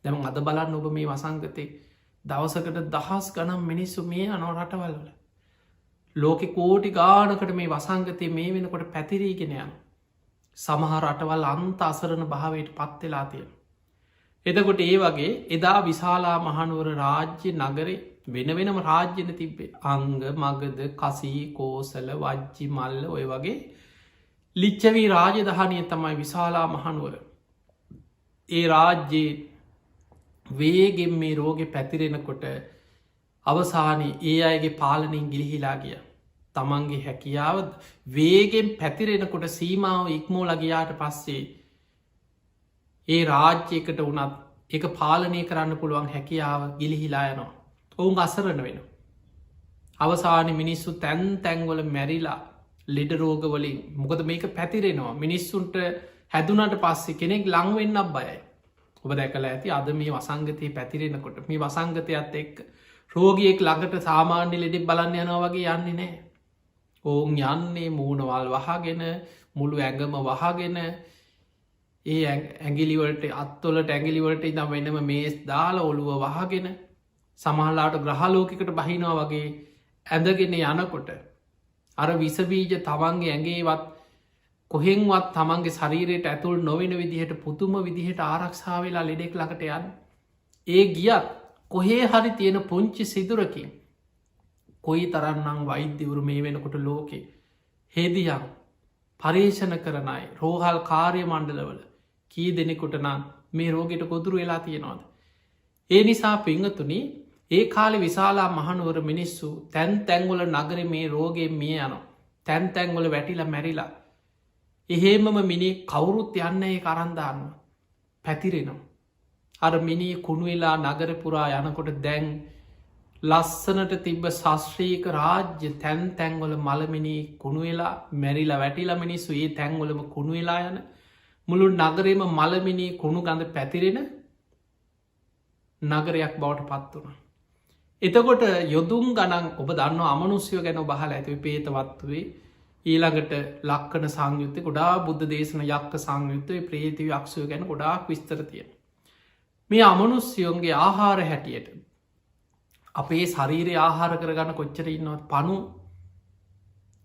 දැම අද බලන්න ඔබ මේ වසංගතය දවසකට දහස් ගනම් මිනිස්සු මේ අනෝ රටවල්වල. ලෝකෙ කෝටි ගානකට මේ වසංගතය මේ වෙනකොට පැතිරීගෙන යන. සමහර රටවල් අන්ත අසරණ භාවයට පත්වෙලා තියෙන. එතකොට ඒ වගේ එදා විශාලා මහනුවර රාජ්‍ය නගරේ වෙන වෙනම රාජ්‍යන තිබ්බේ අංග මගද කසී කෝසල වජ්ජි මල්ල ඔය වගේ ලිච්චවී රාජධානය තමයි විශාලා මහනුවර. ඒ රාජ්‍යයේ වේගෙන් මේ රෝගෙ පැතිරෙනකොට අවසානයේ ඒ අයගේ පාලනින් ගිලිහිලා ගිය. තමන්ගේ හැකියාව වේගෙන් පැතිරෙනකොට සීමාව ඉක්මෝල ගියාට පස්සේ ඒ රාජ්‍යයකට වනත් එක පාලනය කරන්න පුළුවන් හැකියාව ගිලිහිලා යනවා. ඔවුන් අසරණ වෙන. අවසාන මිනිස්සු තැන් තැන්වල මැරිලා ලෙඩ රෝගවලින් මොකද මේක පැතිරෙනවා මිනිස්සුන්ට හැදුනට පස්සේ කෙනෙක් ලංවෙන්නක් බයයි. ඔබ දැකල ඇති අද මේ වසංගතය පැතිරෙනකොට මේ වසංගතයත් එක් රෝගියෙක් ළඟට සාමාන්‍ය ලෙඩෙක් බලන්න යනවා වගේ යන්නේ නෑ. ඔවුන් යන්නේ මූුණවල් වහගෙන මුළු ඇඟම වහගෙන ඒ ඇගිලිවලට අත්තොලට ඇගිලිවලට ඉදම් වෙනම මේස් දාල ඔළුව වහගෙන සමහලාට ග්‍රහලෝකකට බහිනවා වගේ ඇඳගෙන යනකොට අර විසබීජ තමන්ගේ ඇගේවත් කොහෙන්වත් තමන්ගේ ශරීරයට ඇතුල් නොවෙන විදිහට පුතුම විදිහට ආරක්ෂාවෙලා ලෙඩෙක් ළඟට යන්න. ඒ ගියත් කොහේ හරි තියෙන පුංචි සිදුරකින් කොයි තරන්නම් වෛද්‍යවරු මේ වෙනකොට ලෝකෙ හෙදියම් පර්ේෂණ කරනයි රෝහල් කාර්ය මණ්ඩලවල කී දෙනෙකුට නම් මේ රෝගෙට කොදුරු වෙලා තියෙනවාද. ඒ නිසා පිංහතුනි ඒ කාලෙ විශාලා මහනුවර මිනිස්සු තැන් තැන්වල නගර මේ රෝගෙන් මිය යනවා. තැන් තැන්වල වැටිලා මැරිලා. එහෙමම මිනි කවුරුත් යන්න ඒ කරන්දාන්න පැතිරෙනවා. අර මිනි කුණුවෙලා නගර පුරා යනකොට දැන් ලස්සනට තිබ්බ ශස්ත්‍රීක රාජ්‍ය තැන් තැන්වල මළමිනි කුණුවෙලා මැරිලා වැටිලා මිනිස්සු ඒ තැන්වලම කුණුවෙලා යන මුළු නගරේම මළමිනි කුණු ගඳ පැතිරෙන නගරයක් බවට පත් වුණ. එතකොට යොදුම් ගණන් ඔබ දන්න අමනුස්යෝ ගැන බහල ඇතිව පේතවත්වේ ඊළඟට ලක්කන සංයුත්ත ගොඩා බුද්ධ දේශන යක්ක සංයුත්තය ප්‍රේතිව අක්ෂය ගැන ගොඩාක් විස්තරතිය. මේ අමනුස්යෝන්ගේ ආහාර හැටියට අපේ ශරීරය ආහාර කරගන්න කොච්චර ඉන්නවත් පනු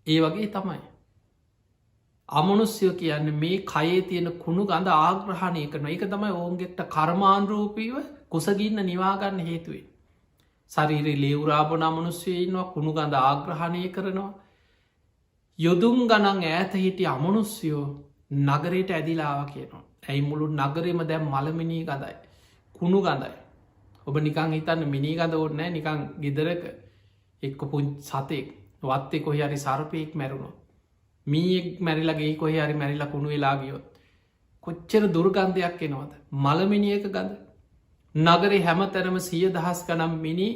ඒ වගේ තමයි. අමනුස්යෝ කියන්න මේ කයේ තියෙන කුණු ගඳ ආග්‍රහණය කරන එක තමයි ඔවුන්ගෙට කර්මාන්රූපීව කුසගින්න නිවාගන්න හේතුවේ. ශරීරයේ ලේවරාබන අමනුස්්‍යයන්නවා කුණු ගඳ ආග්‍රහණය කරනවා. යොදුම් ගණන් ඈත හිටිය අමනුස්යෝ නගරයට ඇදිලාව කියනවා. ඇයි මුළු නගරෙම දැම් මළමිනී ගඳයි. කුණු ගඳයි. ඔබ නිකං හිතන්න මිනී ගඳ ඕන්නෑ නිකං ගෙදරක එක්ක පුන් සතෙක් වත්තේ කොහ හරි සර්පයෙක් මැරුණු. මීෙක් මැරිලගේ කොහ හරි මැරිලා කුණු වෙලා ගියොත්. කොච්චර දුර්ගන්ධයක් එනවද. මළමිනියක ගඳ. නගරේ හැම තැනම 100,000 ගනම් මිනි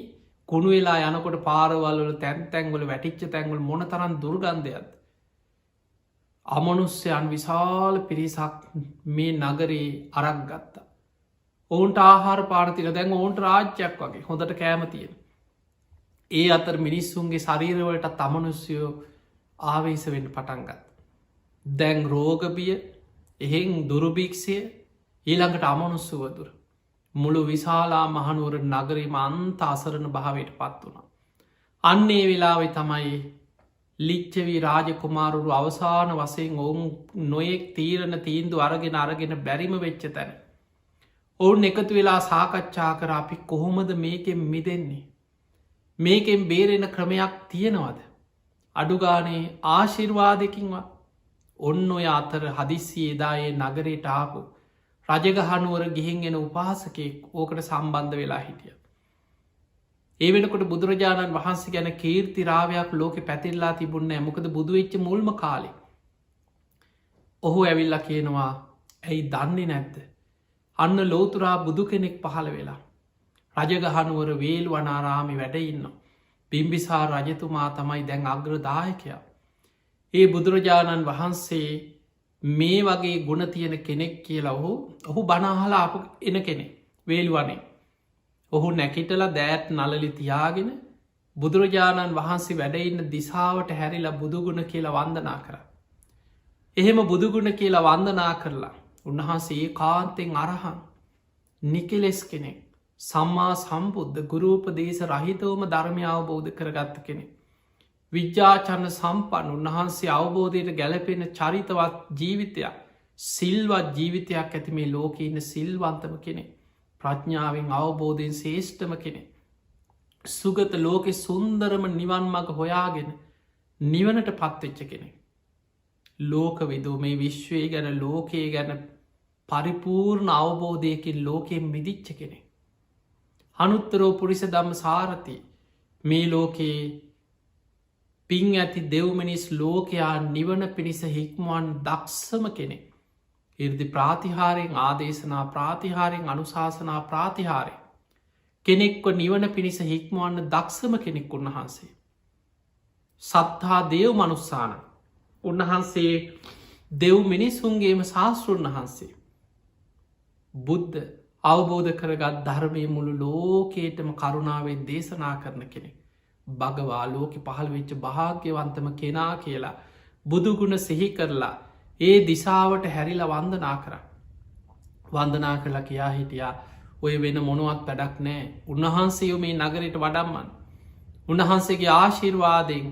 කුණු වෙලා යනකොට පාරවල්වල තැන් තැන්වල වැටිච්ච තැන්වල මොන තරන් දුර්ගන්ධයක්ද. අමනුස්්‍යයන් විශාල පිරිසක් මේ නගරේ අරක් ගත්තා. ඔවුන්ට ආහාර පානතික දැන් ඔවුන්ට රාජ්‍යයක් වගේ හොඳට කෑමතියෙන. ඒ අතර මිනිස්සුන්ගේ ශරීරවලට තමනුස්යෝ ආවේශ වෙන්න පටන්ගත්. දැන් රෝගබිය එහෙන් දුරුභික්ෂය ඊළඟට අමනුස්සුවදුර. මුළු විශාලා මහනුවර නගරීම අන්ත අසරණ භාවයට පත් වුණ. අන්නේ වෙලාවෙ තමයි ලිච්චවී රාජකුමාරුරු අවසාන වසයෙන් ඔවුන් නොයෙක් තීරණ තීන්දු අරගෙන බැරිම වෙච්ච තැන. ඔවුන් එකතු වෙලා සාකච්ඡා කර අපි කොහොමද මේකෙන් මිදෙන්නේ. මේකෙන් බේරෙන ක්‍රමයක් තියෙනවද. අඩුගානේ ආශිර්වාදකින්වත් ඔන්න ඔය අතර හදිස්සි එදායේ නගරයට ආපු. රජගහනුවර ගිහින් එන උපාසකෙක් ඕකට සම්බන්ධ වෙලා හිටිය. ඒ වෙනකොට බුදුරජාණන් වහන්සේ ගැන කීර්තිරාවයක් ලෝකෙ පැතිල්ලා තිබුන්න මොකද බුදුවෙච්ච මුල්ම කාලෙ. ඔහු ඇවිල්ල කියනවා ඇයි දන්නේ නැත්ත. අන්න ලෝතුරා බුදු කෙනෙක් පහළ වෙලා. රජගහනුවර වේල් වනාරාමි වැඩඉන්න. බිම්බිසා රජතුමා තමයි දැන් අග්‍රදායකයා. ඒ බුදුරජාණන් වහන්සේ මේ වගේ ගුණ තියෙන කෙනෙක් කියලා ඔහු බනාහලා අප එන කෙනෙ වේල්වනේ. ඔහු නැකිටලා දෑත් නලලි තියාගෙන බුදුරජාණන් වහන්සේ වැඩඉන්න දිසාවට හැරිලා බුදුගුණ කියලා වන්දනා කර. එහෙම බුදුගුණ කියලා වන්දනා කරලා උන්වහන්සේ කාන්තෙන් අරහන් නිකෙලෙස් කෙනෙක් සම්මා සම්බුද්ධ ගුරූපදේශ රහිතවම ධර්මය අවබෝධ කරගත්ත කෙනෙ. විද්‍යාචන්න සම්පන් උන්වහන්සේ අවබෝධයට ගැලපෙන චරිතවත් ජීවිතයක් සිල්වත් ජීවිතයක් ඇති මේ ලෝක ඉන්න සිල්වන්තම කෙනෙ. ප්‍රඥාවෙන් අවබෝධයෙන් ශේෂ්ඨම කෙනෙ. සුගත ලෝකෙ සුන්දරම නිවන් මග හොයාගෙන නිවනට පත්වෙච්ච කෙනෙ. ලෝක විදූ මේ විශ්වය ගැන ලෝකයේ ගැන පරිපූර්ණ අවබෝධයකින් ලෝකයෙන් මිදිච්ච කෙනෙ. අනුත්තරෝ පුරිස දම්ම සාරති මේ ලෝකයේ පින් ඇති දෙව්මනිස් ලෝකයා නිවන පිණිස හික්මුවන් දක්ෂම කෙනෙ. ඉර්දි ප්‍රාතිහාරයෙන් ආදේශනා ප්‍රාතිහාරයෙන් අනුශාසනා ප්‍රාතිහාරය කෙනෙක්ව නිවන පිණිස හික්මුවන්න දක්ෂම කෙනෙක් උන්වහන්සේ. සත්හා දේව් මනුස්සාන උන්වහන්සේ දෙව් මිනිස්සුන්ගේම ශාස්තෘන් වහන්සේ. බුද්ධ අවබෝධ කරගත් ධර්මය මුළු ලෝකේටම කරුණාවෙන් දේශනා කරන කෙනෙ. භගවා ලෝකෙ පහළ වෙච්ච භාග්‍යවන්තම කෙනා කියලා බුදුගුණ සිහි කරලා ඒ දිසාවට හැරිලා වන්දනා කර. වන්දනා කරලා කියා හිටියා ඔය වෙන මොනුවත් වැඩක් නෑ උන්වහන්සේෝ මේ නගරයට වඩම්මන්. උන්වහන්සේගේ ආශිර්වාදයෙන්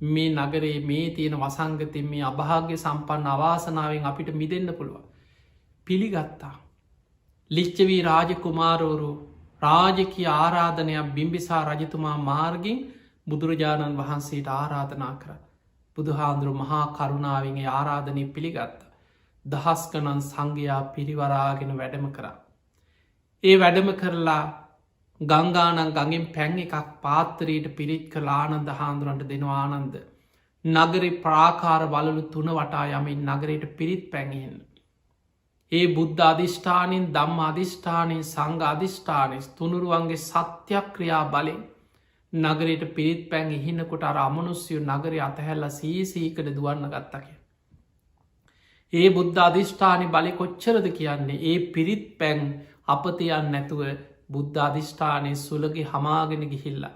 මේ නගරේ මේ තියෙන වසංගතින් මේ අභාග්‍ය සම්පන්න අවාසනාවෙන් අපිට මිදන්න පුළුව. පිළිගත්තා. ලිච්චවී රාජකුමාරෝරු රාජකී ආරාධනයක් බිම්බිසා රජතුමා මාර්ගින් බුදුරජාණන් වහන්සේට ආරාධනා කර. බුදුහාන්දුරු මහා කරුණාවෙන් ආරාධනය පිළිගත්ත. දහස්කනන් සංඝයා පිරිවරාගෙන වැඩම කරා. ඒ වැඩම කරලා ගංගානන් ගඟෙන් පැන් එකක් පාත්තරයට පිරිත් කළ ආනන්ද හාන්දුරන්ට දෙනවා ආනන්ද. නගරි ප්‍රාකාර බලලු තුන වටා යමින් නගරයට පිරිත් පැඟහෙන්න. ඒ බුද්ධ අධිෂ්ඨානින් දම්ම අධිෂ්ඨානයෙන් සංඝ අධිෂ්ඨානය තුනුරුවන්ගේ සත්‍යක්‍රියා බලෙන් නගරයට පිරිත් පැන් ඉහිනකොට අර අමනුස්්‍යයු නගරය අතහැල්ල සීසීකට දුවන්න ගත්තක. ඒ බුද්ධ අධිෂ්ඨානය බලි කොච්චරද කියන්නේ ඒ පිරිත් පැන් අපතයන් නැතුව බුද්ධ අධිෂ්ඨානය සුළගේ හමාගෙන ගිහිල්ලා.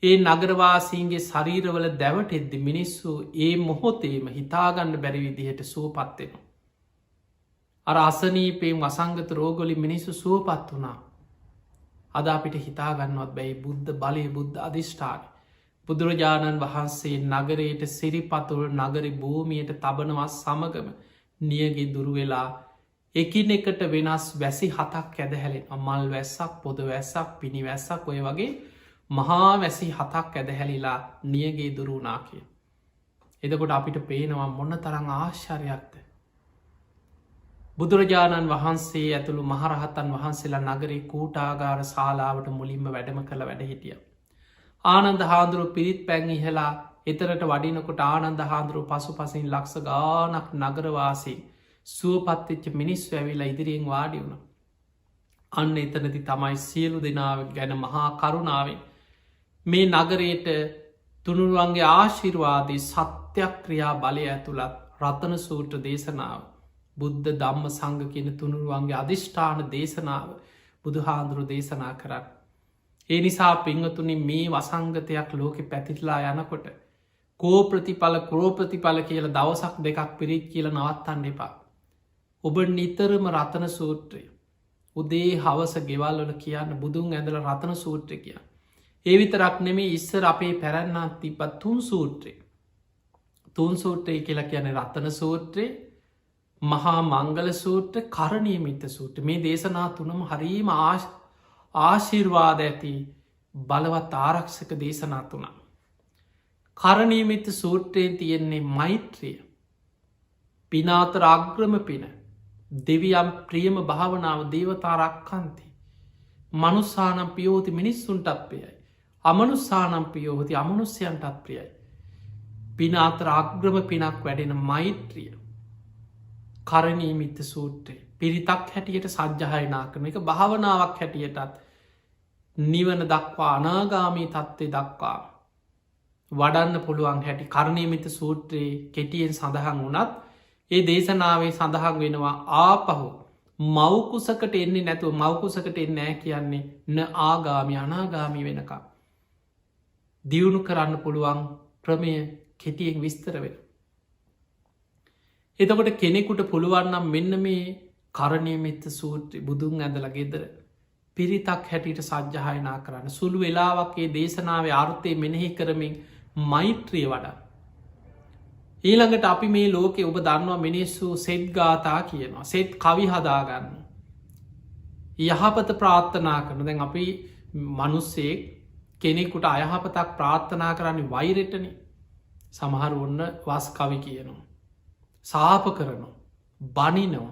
ඒ නගරවාසීන්ගේ ශරීරවල දැවට එද්දි මිනිස්සු ඒ මොහොතේම හිතාගන්න බැරි විදිහට සුවපත්වෙනවා. අර අසනීපයෙන් වසංගත රෝගොලි මිනිස්සු සුවපත් වනා. අද අපිට හිතාගන්නවත් බැයි බුද්ධ බලය බුද්ධ අධිෂ්ඨානය. බුදුරජාණන් වහන්සේ නගරයට සිරිපතුල් නගරි භූමියයට තබනවස් සමගම නියගේ දුරුවෙලා එකිනෙකට වෙනස් වැසි හතක් ඇදහැලෙන් අමල් වැස්සක් පොද වැස්සක් පිණි වැස්සක් ඔය වගේ මහා වැසි හතක් ඇදහැලිලා නියගේ දුරුණා කිය. එදකොට අපිට පේනවා මොන්න තරං ආශ්චරයක්ද. බුදුරජාණන් වහන්සේ ඇතුළු මහරහතන් වහන්සේලා නගරේ කූටාගාර ශාලාවට මුලින්ම වැඩම කළ වැඩ හිටිය. ආනන්ද හාන්දුරු පිරිත් පැංගිහලා එතරට වඩිනකොට ආනන්ද හාන්දුරු පසු පසින් ලක්ෂ ගානක් නගරවාසී සුවපත්තිච්ච මිනිස් ඇවිලා ඉදිරියෙන් වාඩි වුණ. අන්න එතනති තමයි සියලු දෙනාව ගැන මහා කරුණාවෙන් මේ නගරයට තුනුරුවන්ගේ ආශිර්වාදී සත්‍යක්‍රියා බලය ඇතුළත් රතන සූට්‍ර දේශනාව බුද්ධ ධම්ම සංග කියන තුනුරුවන්ගේ අධිෂ්ඨාන දේශනාව බුදුහාන්දුරු දේශනා කරන්න. ඒ නිසා පිංහතුනි මේ වසංගතයක් ලෝකෙ පැතිටලා යනකොට කෝ ප්‍රතිඵල කරෝප්‍රතිඵල කියල දවසක් දෙකක් පිරිත් කියල නවත්තන්න එපා. ඔබ නිතරම රතන සූත්‍රය උදේ හවස ගෙවල්වල කියන්න බුදුන් ඇඳල රතන සූත්‍රය කිය. ඒ විතරක් නෙමේ ඉස්සර අපේ පැරැන්නත් තිබත් තුන් සූත්‍රය. තුන් සූත්‍රය කියලා කියන රතන සූත්‍රය මහා මංගල සූත්‍ර කරණීමිත සූත්‍ර මේ දේශනා තුනම හරීම ආශිර්වාද ඇති බලවත් ආරක්ෂක දේශනා තුනා. කරණීමිත සූත්‍රයෙන් තියෙන්නේ මෛත්‍රිය පිනාතර අග්‍රම පින දෙවියම් ප්‍රියම භාවනාව දේවතාරක්කන්ති මනුස්සානම් පියෝති මිනිස්සුන්ටත් ප්‍රියයි අමනුස්සානම් පියෝති අමනුස්්‍යයන්ටත් ප්‍රියයි පිනාතර අග්‍රම පිනක් වැඩෙන මෛත්‍රිය කරණීමිත සූත්‍රය පිරිතක් හැටියට සජ්්‍යහයනා කරන එක භාවනාවක් හැටියටත් නිවන දක්වා අනාගාමී තත්ත්වය දක්වා වඩන්න පුළුවන් හැටි කරණීමිත සූත්‍රයේ කෙටියෙන් සඳහන් වනත් ඒ දේශනාවේ සඳහන් වෙනවා ආපහු මවකුසකට එන්නේ නැතුව මවකුසකට එන්නෑ කියන්නේ න ආගාමි අනාගාමි වෙනකා. දියුණු කරන්න පුළුවන් ක්‍රමය කෙටියෙන් විස්තර වෙන. එතකොට කෙනෙකුට පුළුවන්නම් මෙන්න මේ කරණය මෙත්ත සූත්‍රය බුදුන් ඇඳල ගෙදර පිරිතක් හැටියට සජ්්‍යහයනා කරන්න සුළු වෙලාවක්ගේ දේශනාව අර්ථය මෙනෙහි කරමින් මෛත්‍රිය වඩා. ඊළඟට අපි මේ ලෝකෙ ඔබ දන්නවා මිනිස්සු සෙත් ගාථා කියනවා සෙත් කවි හදාගන්න. යහපත ප්‍රාර්ථනා කරන දැන් අපි මනුස්සේ කෙනෙකුට අයහපතක් ප්‍රාර්ථනා කරන්නේ වෛරෙටන සමහර ඔන්න වස් කවි කියනවා. සාප කරනවා බනිනෝ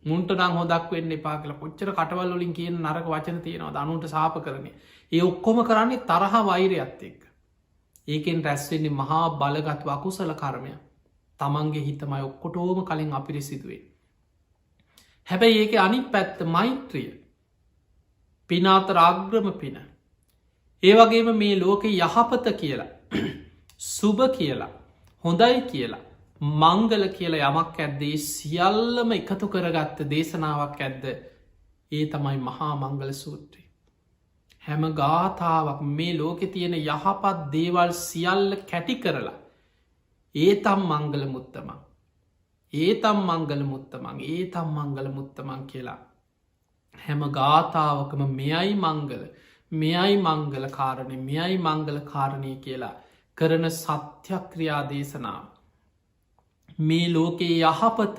මුන්ට නං හොදක් වෙන්න එපා කියලා කොච්චර කටවල් වලින් කියන නරක වචන තියෙනවා දනුන්ට සාප කරන්නේ ඒ ඔක්කොම කරන්නේ තරහ වෛරයත් එක්ක. ඒකෙන් රැස්වෙන්නේ මහා බලගත් වකුසල කර්මය තමන්ගේ හිතමයි ඔක්කොටෝම කලින් අපිරිසිදුවේ. හැබැයි ඒක අනි පැත්ත මෛත්‍රිය පිනාතර අග්‍රම පින. ඒවගේම මේ ලෝක යහපත කියලා සුභ කියලා හොඳයි කියලා මංගල කියලා යමක් ඇද්දේ සියල්ලම එකතු කරගත්ත දේශනාවක් ඇද්ද ඒ තමයි මහා මංගල සූත්‍රය. හැම ගාථාවක් මේ ලෝකෙ තියෙන යහපත් දේවල් සියල්ල කැටි කරලා ඒ තම් මංගල මුත්තමං ඒ තම් මංගල මුත්තමං ඒ තම් මංගල මුත්තමං කියලා හැම ගාථාවකම මෙයයි මංගල මෙයයි මංගල කාරණය මෙයයි මංගල කාරණය කියලා කරන සත්‍යක්‍රියා දේශනාව. මේ ලෝකයේ යහපත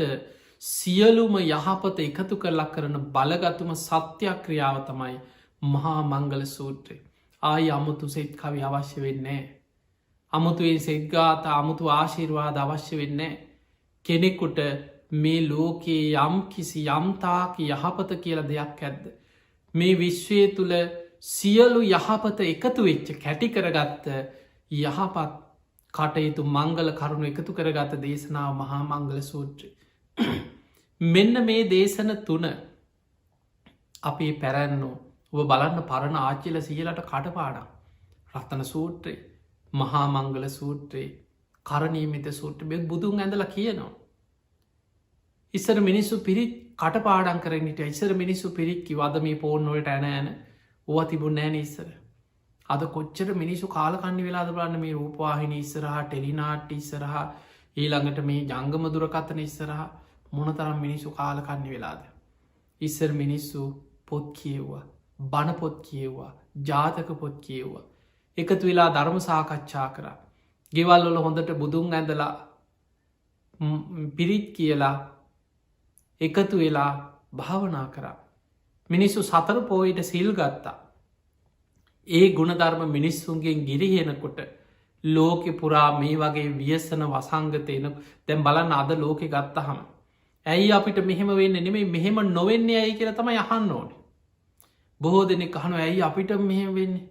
සියලුම යහපත එකතු කරලා කරන බලගතුම සත්‍යක්‍රියාව තමයි මහා මංගල සූත්‍රය. ආය අමුතු සෙත් කවි අවශ්‍ය වෙන්නේ. අමුතුවෙන් සෙද්ගාත අමුතු ආශිර්වාද අවශ්‍ය වෙන්නේ. කෙනෙකුට මේ ලෝකයේ යම් කිසි යම්තාක යහපත කියල දෙයක් ඇද්ද. මේ විශ්වය තුළ සියලු යහපත එකතු වෙච්ච කැටි කරගත්ත යහපත් කටයුතු මංගල කරුණු එකතු කරගත දේශනාව මහා මංගල සූත්‍රය. මෙන්න මේ දේශන තුන අපේ පැරැන්නෝ ඔබ බලන්න පරණ ආච්චිල සියලට කටපාඩම් රත්තන සූත්‍රයේ මහා මංගල සූත්‍රයේ කරණීමිත සූත්‍රය බුදුන් ඇඳල කියනවා. ඉස්සර මිනිස්සු පිරිත් කටපාඩන් කරනට ඉස්සර මිනිස්සු පිරික්කි වද මේ පෝර්නොලට ඇනෑන ඕව තිබුණ නෑන ඉස්සර. අද කොච්චර මිනිසු කාලකන්නි වෙලාද බලන්න මේ රූපවාහිනි ඉස්සරහ ටෙලිනාට් ඉස්සරහ ඊළඟට මේ ජංගම දුරකතන ඉස්සරහ මොනතරම් මිනිසු කාලකන්නි වෙලාද. ඉස්සර මිනිස්සු පොත් කියව්වා බණ පොත් කියව්වා ජාතක පොත් කියව්වා එකතු වෙලා ධර්ම සාකච්ඡා කර ගෙවල්වල හොඳට බුදුන් ඇඳලා පිරිත් කියලා එකතු වෙලා භාවනා කරා මිනිස්සු සතර පෝයිට සිල් ගත්තා. ඒ ගුණධර්ම මිනිස්සුන්ගෙන් ගිරිහෙනකොට ලෝකෙ පුරා මේ වගේ වියසන වසංගතයන දැම් බලන්න අද ලෝකෙ ගත්තහම. ඇයි අපිට මෙහෙම වෙන්න නෙමේ මෙහෙම නොවෙන්නේ ඇයි කියල තම යහන්න ඕන. බොහෝ දෙනෙක් අහනු ඇයි අපිට මෙහෙම වෙන්නේ.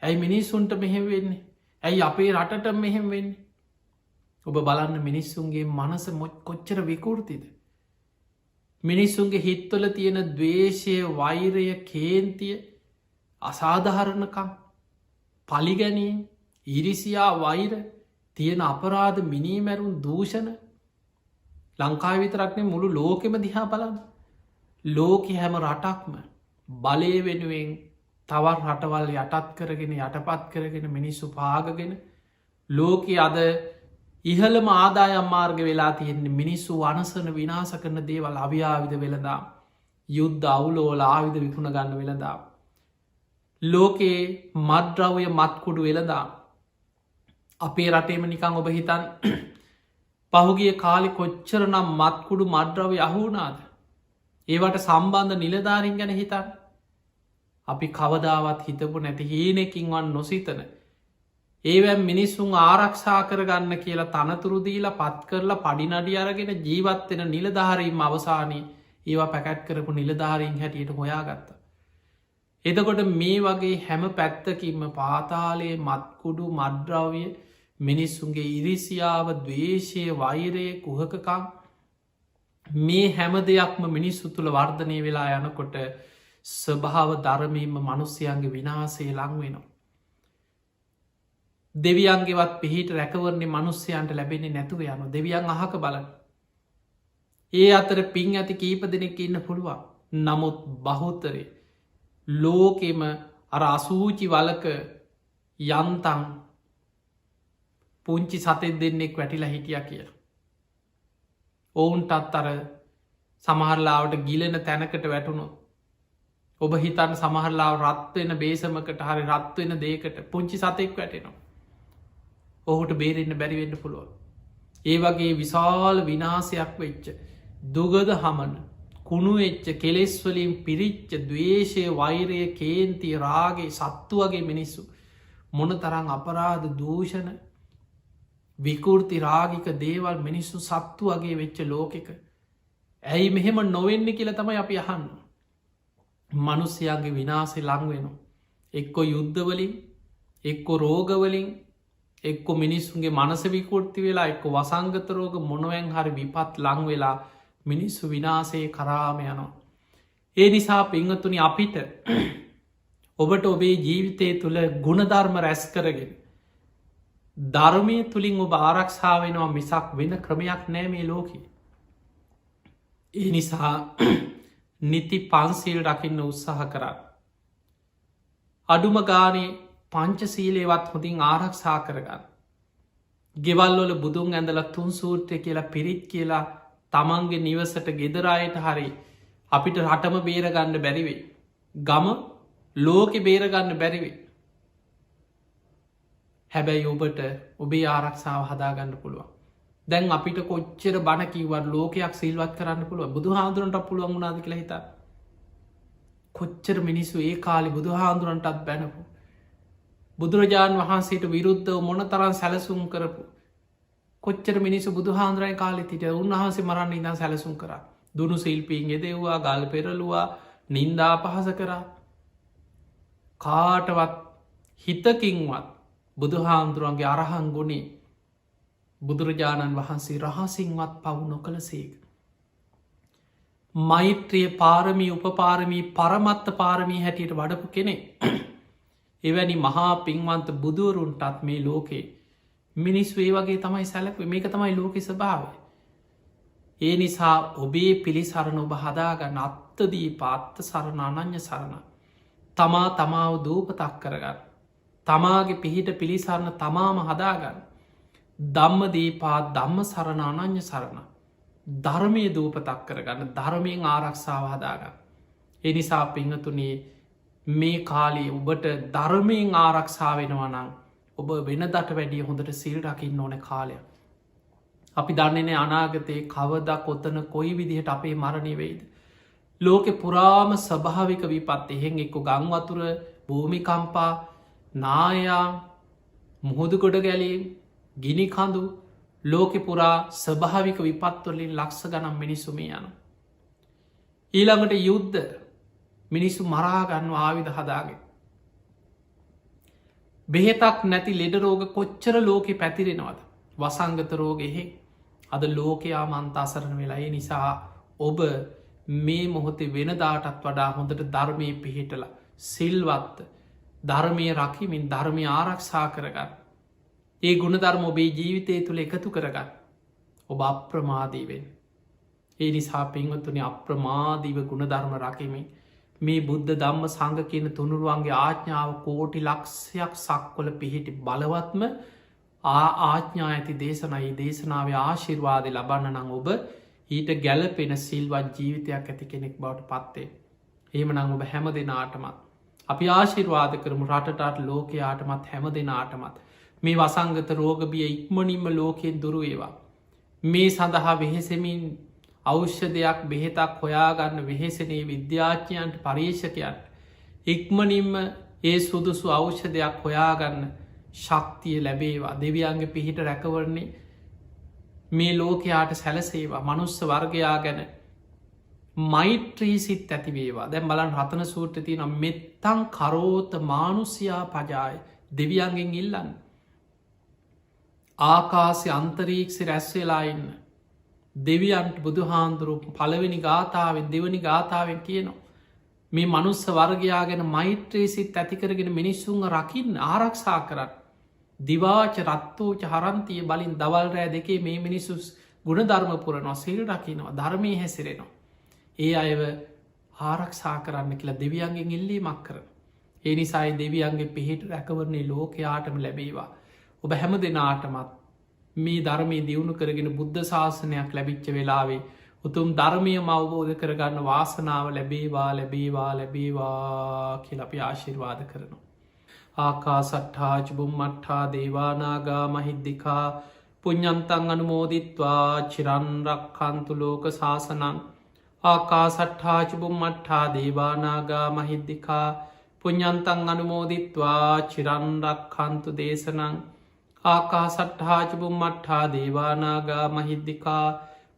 ඇයි මිනිස්සුන්ට මෙහෙම වෙන්නේ. ඇයි අපේ රටට මෙහෙම වෙන්නේ. ඔබ බලන්න මිනිස්සුන්ගේ මනස කොච්චර විකෘතිද. මිනිස්සුන්ගේ හිත්වල තියෙන දවේශය වෛරය කේන්තිය අසාධහරණකම් පලිගැනීම් ඉරිසියා වෛර තියෙන අපරාධ මිනීමැරුන් දූෂණ ලංකා විතරක්නේ මුළු ලෝකෙම දිහා බලන්න. ලෝක හැම රටක්ම බලය වෙනුවෙන් තවත් රටවල් යටත් කරගෙන යටපත් කරගෙන මිනිස්සු පාගගෙන ලෝක අද ඉහළම ආදායම් මාර්ග වෙලා තියෙන්නේ මිනිස්සු වනසන විනාස කරන දේවල් අභ්‍යාවිධ වෙළදා යුද්ධ අවුලෝල ආවිධ විකුණ ගන්න වෙළදා. ලෝකයේ මද්‍රව්‍ය මත්කුඩු වෙළදා අපේ රටේම නිකං ඔබ හිතන් පහුගිය කාලෙ කොච්චර නම් මත්කුඩු මද්‍රව්‍ය අහුනාද. ඒවට සම්බන්ධ නිලධාරින් ගැන හිතන් අපි කවදාවත් හිතපු නැති හීනෙකින්වන් නොසිතන. ඒවැම් මිනිස්සුන් ආරක්ෂා කරගන්න කියලා තනතුරුදීලා පත් කරලා පඩිනඩි අරගෙන ජීවත්වෙන නිලධාරීම් අවසානී ඒවා පැකැට් කරපු නිලධාරීන් හැටියට හොයාගත්ත. එතකොට මේ වගේ හැම පැත්තකින්ම පාතාලයේ මත්කුඩු මද්‍රව්‍ය මිනිස්සුන්ගේ ඉරිසියාව දවේශය වෛරය කුහකකම් මේ හැම දෙයක්ම මිනිස්සු තුළ වර්ධනය වෙලා යනකොට ස්වභාව ධර්මීම මනුස්්‍යයන්ගේ විනාසේ ලං වෙනවා. දෙවියන්ගේවත් පිහිට රැකවරන්නේ මනුස්්‍යයන්ට ලැබෙන්නේ නැතුව යනු දෙවියන් අහක බලන. ඒ අතර පින් ඇති කීප දෙනෙක් ඉන්න පුළුවන්. නමුත් බහුතරේ ලෝකෙම අර අසූචි වලක යන්තම් පුංචි සතෙක් දෙන්නෙක් වැටිලා හිටිය කිය. ඔවුන්ටත් අර සමහරලාවට ගිලෙන තැනකට වැටුණු. ඔබ හිතන් සමහරලාව රත්වෙන බේසමකට හරි රත්වෙන දේකට පුංචි සතෙක් වැටෙනවා. ඔහුට බේරෙන්න්න බැරිවෙන්න පුළුව. ඒ වගේ විශාල විනාසයක් වෙච්ච දුගද හමන කුණු එච්ච කෙලෙස්වලින් පිරිච්ච දවේශය වෛරය කේන්ති රාගේ සත්තු වගේ මිනිස්සු මොන තරං අපරාධ දූෂණ විකෘති රාගික දේවල් මිනිස්සු සත්තු වගේ වෙච්ච ලෝකෙක ඇයි මෙහෙම නොවෙන්න කියල තමයි අපි අහන්න. මනුස්්‍යයාගේ විනාසේ ලංවෙනවා. එක්කො යුද්ධවලින් එක්කො රෝගවලින් එක්කො මිනිස්සුන්ගේ මනස විකෘති වෙලා එක්ක වසංගතරෝග මොනුවෙන් හරි විපත් ලංවෙලා මිනිස්සු විනාසේ කරාම යනවා. ඒ නිසා පිංහතුනි අපිට ඔබට ඔබේ ජීවිතය තුළ ගුණධර්ම රැස් කරගෙන ධර්මය තුළින් ඔබ ආරක්ෂාවෙනවා මිසක් වෙන ක්‍රමයක් නෑ මේ ලෝකී. ඒ නිසා නිති පන්සීල් රකින්න උත්සාහ කරන්න. අඩුම ගානේ පංචසීලේවත් හොඳින් ආරක්ෂා කරගන්න. ගෙවල්වල බුදුන් ඇඳල තුන් සූත්‍රය කියලා පිරිත් කියලා තමන්ගේ නිවසට ගෙදරායට හරි අපිට රටම බේරගන්න බැරිවේ. ගම ලෝකෙ බේරගන්න බැරිවේ. හැබැයි ඔබට ඔබේ ආරක්ෂාව හදාගන්න පුළුවන්. දැන් අපිට කොච්චර බණකිවත් ලෝකයක් සිල්වත් කරන්න පුළුව බුදු හාදුරන්ට පුළුවන් වුණනාද කියලා හිතා. කොච්චර මිනිස්සු ඒ කාලි බුදු හාදුරන්ටත් බැනපු. බුදුරජාණන් වහන්සේට විරුද්ධව මොන තරන් සැලසුම් කරපු. කොච්චර මිනිස්සු බුදු හාන්දුරයි කාලෙ තිට උන්වහන්සේ මරන්න ඉදන් සැලසුම් කර දුනු සිල්පීන් ෙදෙව්වා ගල් පෙරලුවා නින්දා පහස කරා කාටවත් හිතකින්වත් බුදු හාමුදුරුවන්ගේ අරහන් ගුණේ බුදුරජාණන් වහන්සේ රහසින්වත් පවු නොකළ සේක. මෛත්‍රිය පාරමී උපපාරමී පරමත්ත පාරමී හැටියට වඩපු කෙනෙ. එවැනි මහා පින්වන්ත බුදුවරුන්ටත් මේ ලෝකේ මිනිස් වේ වගේ තමයි සැලක මේක තමයි ලෝක ස්භාව. ඒ නිසා ඔබේ පිළිසරණ ඔබ හදාගන්න අත්තදී පාත්ත සරණ අනං්‍ය සරණ. තමා තමාව දූපතක් කරගන්න. තමාගේ පිහිට පිළිසරණ තමාම හදාගන්න. දම්ම දීපාත් දම්ම සරණ අනං්‍ය සරණ. ධර්මය දූපතක් කරගන්න ධර්මයෙන් ආරක්ෂාව හදාගන්න. එනිසා පිංහතුනේ මේ කාලයේ ඔබට ධර්මයෙන් ආරක්ෂා වෙනවනං ඔබ වෙන දට වැඩිය හොඳට සිල් රකින්න ඕන කාලය. අපි දන්නේනේ අනාගතයේ කවදක් කොත්තන කොයි විදිහට අපේ මරණය වෙයිද. ලෝකෙ පුරාම ස්භාවික විපත් එහෙන් එක්ක ගංවතුර භූමිකම්පා නායා මුහුදුකොඩ ගැලීම් ගිනිකඳු ලෝකෙ පුරා ස්භාවික විපත්වලින් ලක්ෂ ගනම් මිනිස්සුමේ යන. ඊළඟට යුද්ධ මිනිස්සු මරාගන්න ආවිධ හදාගෙන. බෙහෙතක් නැති ලෙඩ රෝග කොච්චර ලෝකෙ පැතිරෙනවද. වසංගත රෝගෙහෙ අද ලෝකයා මන්තාසරණ වෙලා නිසා ඔබ මේ මොහොතේ වෙන දාටත් වඩා හොඳට ධර්මය පිහිටල සිල්වත්ත ධර්මය රකිමින් ධර්මය ආරක්ෂා කරගන්න. ඒ ගුණධර්ම ඔබේ ජීවිතය තුළ එකතු කරගන්න. ඔබ අප්‍රමාදීවෙන්. ඒ නිසා පින්වත්තුනි අප්‍රමාදීව ගුණධර්ම රකිමින් මේ බුද්ධ ධම්ම සංග කියන තුනුරුවන්ගේ ආඥාව කෝටි ලක්ෂයක් සක්වල පිහිටි බලවත්ම ආඥා ඇති දේශනයි දේශනාව ආශිර්වාද ලබන්න නං ඔබ ඊට ගැලපෙන සිල්වත් ජීවිතයක් ඇති කෙනෙක් බවට පත්තේ. ඒම නං ඔබ හැම දෙනාටමත්. අපි ආශිර්වාද කරමු රටටත් ලෝකයාටමත් හැම දෙනාටමත්. මේ වසංගත රෝගබිය ඉක්මනින්ම ලෝකයෙන් දුරු ඒවා. මේ සඳහා වෙහෙසෙමින් අවශ්‍යදයක් බෙහෙතක් හොයාගන්න වෙහෙසනේ විද්‍යාඥයන්ට පරීක්ෂකයන්ට ඉක්මනින්ම ඒ සුදුසු අවශ්‍යදයක් හොයාගන්න ශක්තිය ලැබේවා දෙවියන්ගේ පිහිට රැකවරන්නේ මේ ලෝකයාට සැලසේවා මනුස්ස වර්ගයා ගැන මෛත්‍රී සිත් ඇතිවේවා දැම් බලන් රතන සූර්තති නම් මෙත්තං කරෝත මානුස්යා පජාය දෙවියන්ගෙන් ඉල්ලන්න ආකාසි අන්තරීක්ෂි රැස්වෙලා ඉන්න දෙවියන්ට බුදු හාන්දුරු පළවෙනි ගාථාවෙන් දෙවනි ගාථාවෙන් කියනවා. මේ මනුස්ස වර්ගයා ගැන මෛත්‍රී සිත් ඇතිකරගෙන මිනිස්සුන් රකින්න ආරක්ෂා කරන්න. දිවාච රත්තෝච හරන්තිය බලින් දවල් රෑ දෙකේ මේ මිනිස්සුස් ගුණ ධර්ම පුරනවා සිල් රකිනවා ධර්මය හැසිරෙනවා. ඒ අයව ආරක්ෂා කරන්න කියලා දෙවියන්ගෙන් ඉල්ලීමක් කරන. ඒ නිසායි දෙවියන්ගේ පිහිට රැකවරණේ ලෝකයාටම ලැබේවා. ඔබ හැම දෙනාටමත් මේ ධර්මය දියුණු කරගෙන බුද්ධ ශාසනයක් ලැබිච්ච වෙලාවේ උතුම් ධර්මය අවබෝධ කරගන්න වාසනාව ලැබේවා ලැබේවා ලැබේවා කියලපි ආශිර්වාද කරනවා. ආකා සට්හාජ බුම්මට්හා දේවානාගා මහිද්දිකා පුඤ්ඤන්තං අනුමෝදිත්වා චිරන්රක්ඛන්තු ලෝක ශාසනං. ආකා සට්හාජ බුම්මට්හා දේවානාගා මහිද්දිකා පුඤ්ඤන්තං අනුමෝදිත්වා චිරන්රක්ඛන්තු දේශනං. ආකා සට්හාජ බුම්මට්හා දේවානාගා මහිද්දිකා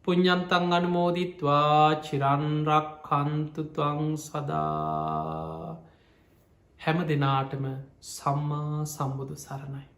පුඤ්ඤන්තං අනුමෝදිත්වා චිරන්රක්ඛන්තු ත්වං සදා. හැම දෙනාටම සම්මා සම්බුදු සරණයි.